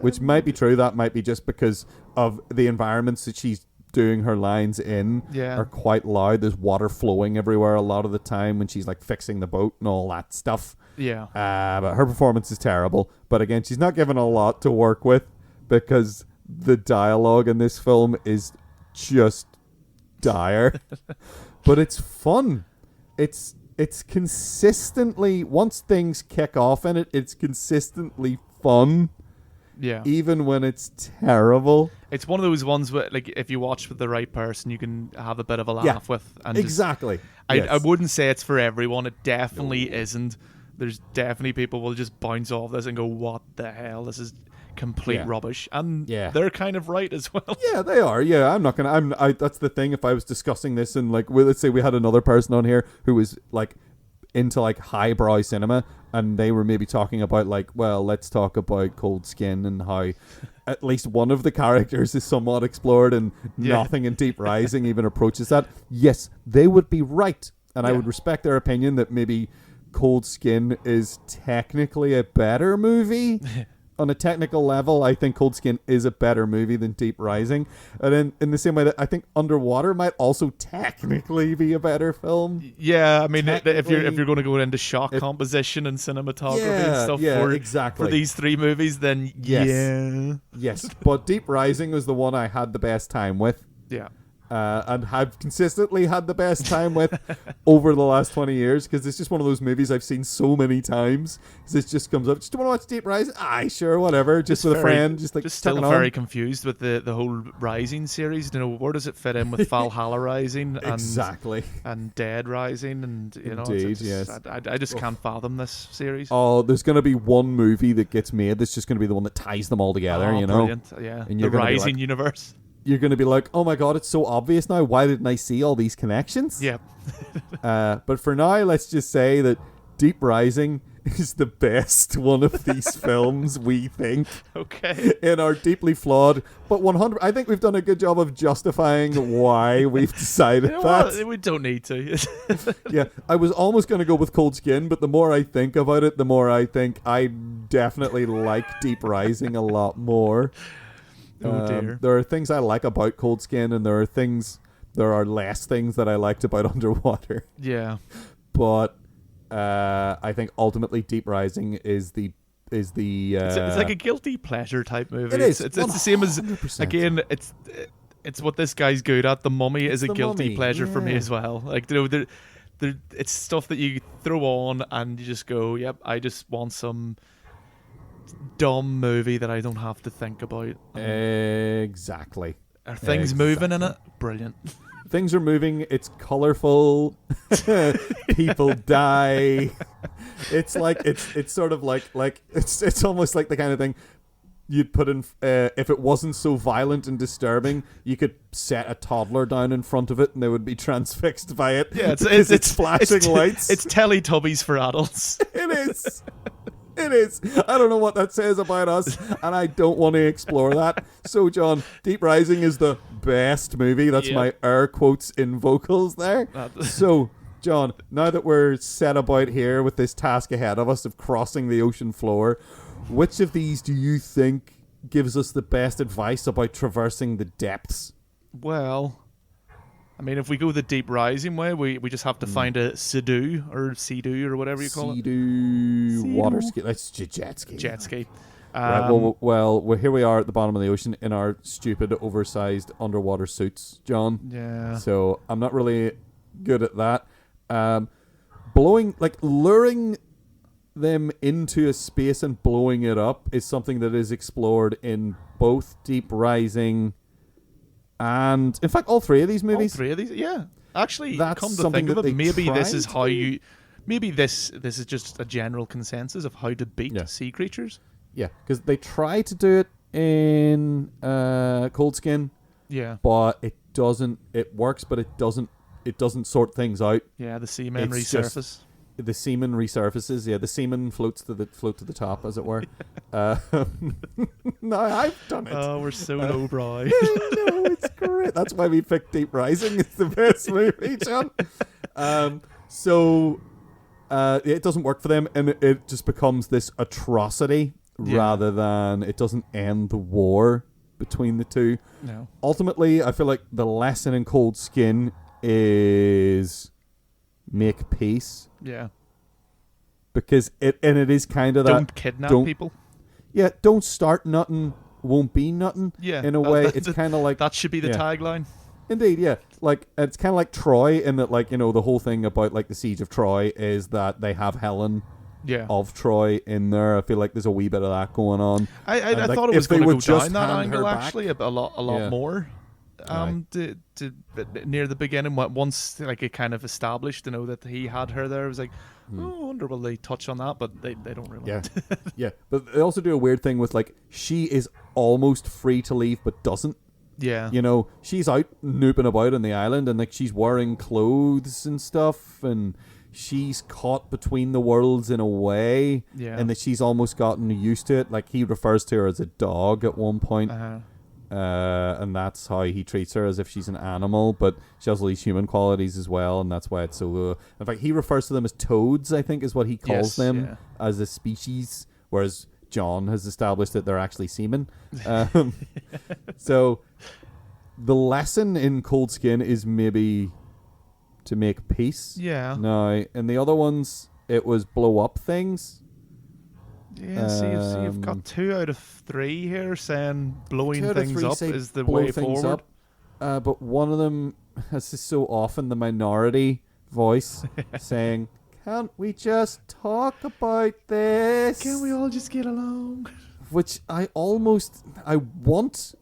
which might be true. That might be just because of the environments that she's doing her lines in are quite loud. There's water flowing everywhere a lot of the time when she's like fixing the boat and all that stuff. Yeah. But her performance is terrible. But again, she's not given a lot to work with because the dialogue in this film is just dire. But it's fun. It's it's consistently, once things kick off in it, it's consistently fun. Yeah. Even when it's terrible. It's one of those ones where, like, if you watch with the right person, you can have a bit of a laugh with. And exactly. I wouldn't say it's for everyone. It definitely isn't. There's definitely people will just bounce off this and go, what the hell? This is complete rubbish. And they're kind of right as well. Yeah, they are. Yeah, I'm not going to... That's the thing. If I was discussing this and, like, let's say we had another person on here who was, like, into, like, highbrow cinema, and they were maybe talking about, like, well, let's talk about Cold Skin and how at least one of the characters is somewhat explored, and nothing in Deep Rising even approaches that. Yes, they would be right. And I would respect their opinion that maybe Cold Skin is technically a better movie. On a technical level, I think Cold Skin is a better movie than Deep Rising. And then in the same way that I think Underwater might also technically be a better film. Yeah, I mean, if you're going to go into shot composition and cinematography and stuff for these three movies, then yes. But Deep Rising was the one I had the best time with. Yeah. And have consistently had the best time with over the last 20 years, because it's just one of those movies I've seen so many times. This just comes up. Just want to watch Deep Rising? Aye, sure, whatever. Just with a friend. Just still very confused with the whole Rising series. You know, where does it fit in with Valhalla Rising and Dead Rising? And you know, yes. I just can't fathom this series. Oh, there's going to be one movie that gets made that's just going to be the one that ties them all together. You know, brilliant. Yeah, and the Rising universe. You're going to be like, oh my god, it's so obvious now. Why didn't I see all these connections? Yep. But for now, let's just say that Deep Rising is the best one of these films, we think. Okay. In our deeply flawed, but 100... I think we've done a good job of justifying why we've decided that. We don't need to. Yeah, I was almost going to go with Cold Skin, but the more I think about it, the more I think I definitely like Deep Rising a lot more. Oh dear. There are things I like about Cold Skin, and there are less things that I liked about Underwater. Yeah. But I think ultimately Deep Rising is the it's like a guilty pleasure type movie. It is. It's the same as, again, it's what this guy's good at. The Mummy is a guilty pleasure for me as well. Like, you know, it's stuff that you throw on and you just go, yep, I just want some dumb movie that I don't have to think about. Exactly. Are things moving in it? Brilliant. Things are moving. It's colorful. People die. It's like it's sort of like it's almost like the kind of thing you'd put in if it wasn't so violent and disturbing, you could set a toddler down in front of it and they would be transfixed by it. Yeah, it's flashing lights. It's Teletubbies for adults. It is. It is. I don't know what that says about us, and I don't want to explore that. So, John, Deep Rising is the best movie. That's my air quotes in vocals there. So, John, now that we're set about here with this task ahead of us of crossing the ocean floor, which of these do you think gives us the best advice about traversing the depths? Well, I mean, if we go the Deep Rising way, we just have to find a Sea-Doo or whatever you call it. Sea-Doo water ski. That's jet ski. Jet ski. Right, well, here we are at the bottom of the ocean in our stupid, oversized underwater suits, John. Yeah. So I'm not really good at that. Luring them into a space and blowing it up is something that is explored in both Deep Rising and, in fact, all three of these movies. All three of these, yeah. Actually, that's come to think of it, maybe this is how you... Maybe this is just a general consensus of how to beat sea creatures. Yeah, because they try to do it in Cold Skin. Yeah. But it doesn't... It works, but it doesn't sort things out. Yeah, the seamen resurface. The semen resurfaces. Yeah, the semen float to the top, as it were. No, I've done it. Oh, we're so lowbrow. No, it's great. That's why we picked Deep Rising. It's the best movie, John. So it doesn't work for them, and it just becomes this atrocity rather than it doesn't end the war between the two. No. Ultimately, I feel like the lesson in Cold Skin is make peace. Yeah. Because it is kind of that. Don't kidnap people. Yeah, don't start nothing, won't be nothing. Yeah. In a way, it's kind of like... That should be the tagline. Indeed, yeah. Like, it's kind of like Troy in that, like, the whole thing about, like, the Siege of Troy is that they have Helen of Troy in there. I feel like there's a wee bit of that going on. I like, thought it was going to go down that angle, back, actually, a lot more. Near the beginning, once like it kind of established, that he had her there, I was like, I wonder will they touch on that, but they don't really. Yeah, yeah. But they also do a weird thing with, like, she is almost free to leave but doesn't. Yeah. She's out nooping about on the island, and like she's wearing clothes and stuff, and she's caught between the worlds in a way, and that she's almost gotten used to it. Like, he refers to her as a dog at one point. And that's how he treats her, as if she's an animal, but she has all these human qualities as well, and that's why it's so in fact, he refers to them as toads, I think, is what he calls them as a species, whereas John has established that they're actually seamen. So the lesson in Cold Skin is maybe to make peace. No, and the other ones, it was blow up things. Yeah, see, you've got 2 out of 3 here saying blowing things up is the way forward. But one of them has just so often the minority voice saying, "Can't we just talk about this? Can we all just get along?" Which I want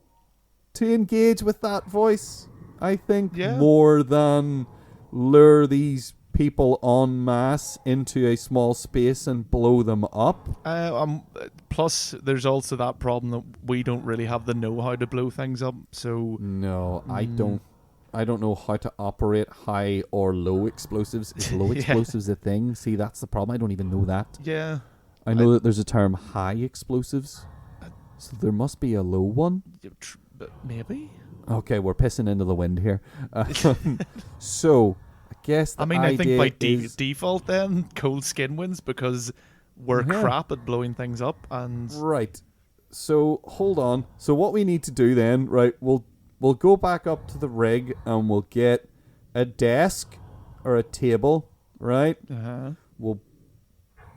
to engage with that voice, I think, more than lure these people en masse into a small space and blow them up. Plus, there's also that problem that we don't really have the know-how to blow things up. So no, I don't know how to operate high or low explosives. Is low explosives a thing? See, that's the problem. I don't even know that. Yeah. I know that there's a term high explosives. So there must be a low one. Maybe. Okay, we're pissing into the wind here. So I guess I think by default then Cold Skin wins because we're crap at blowing things up. And right. So hold on. So what we need to do then, right? We'll go back up to the rig and we'll get a desk or a table, right? We'll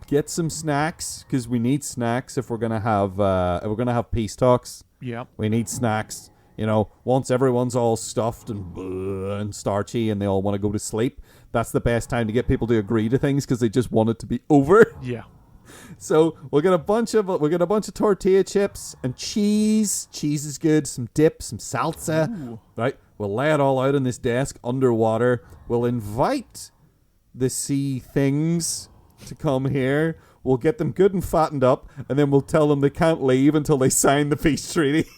get some snacks because we need snacks if we're gonna have peace talks. Yeah, we need snacks. Once everyone's all stuffed and starchy and they all want to go to sleep, that's the best time to get people to agree to things because they just want it to be over. Yeah. So we'll get a bunch of tortilla chips and cheese. Cheese is good. Some dip, some salsa. Ooh. Right. We'll lay it all out on this desk underwater. We'll invite the sea things to come here. We'll get them good and fattened up, and then we'll tell them they can't leave until they sign the peace treaty.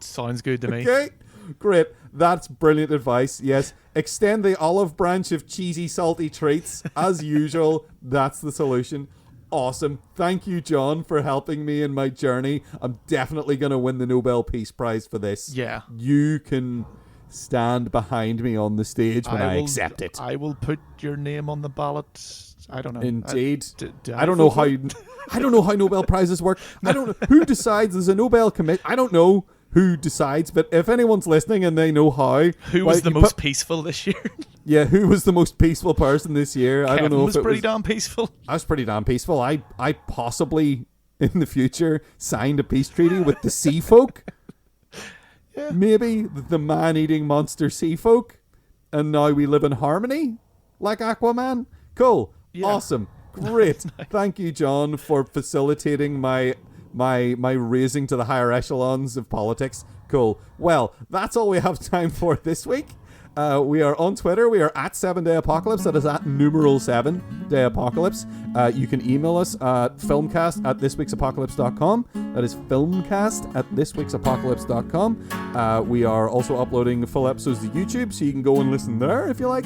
Sounds good to me. Okay, great. That's brilliant advice. Yes, extend the olive branch of cheesy, salty treats. As usual, that's the solution. Awesome. Thank you, John, for helping me in my journey. I'm definitely going to win the Nobel Peace Prize for this. Yeah. You can stand behind me on the stage when I accept it. I will put your name on the ballot. I don't know. Indeed. I don't know how. I don't know how Nobel Prizes work. I don't know who decides. There's a Nobel committee. I don't know who decides, but if anyone's listening and they know how, who was the most peaceful this year? Yeah, who was the most peaceful person this year? Kevin I don't know. Was pretty damn peaceful. I was pretty damn peaceful. I possibly in the future signed a peace treaty with the sea folk. Yeah. Maybe the man-eating monster sea folk, and now we live in harmony like Aquaman. Cool. Yeah. Awesome. Great. Nice. Thank you, John, for facilitating my raising to the higher echelons of politics. Cool. Well, that's all we have time for this week. We are on Twitter. We are at 7-Day Apocalypse. That is at numeral 7-Day Apocalypse. You can email us at filmcast@thisweeksapocalypse.com. That is filmcast@thisweeksapocalypse.com. We are also uploading full episodes to YouTube, so you can go and listen there if you like.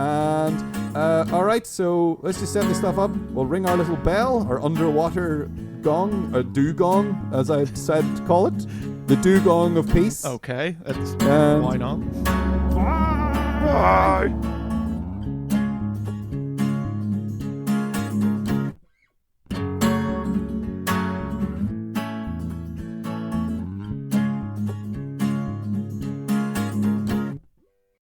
And alright, so let's just set this stuff up. We'll ring our little bell, our underwater gong, or dugong, as I've decided to call it. The dugong of peace. Okay, why not? Bye!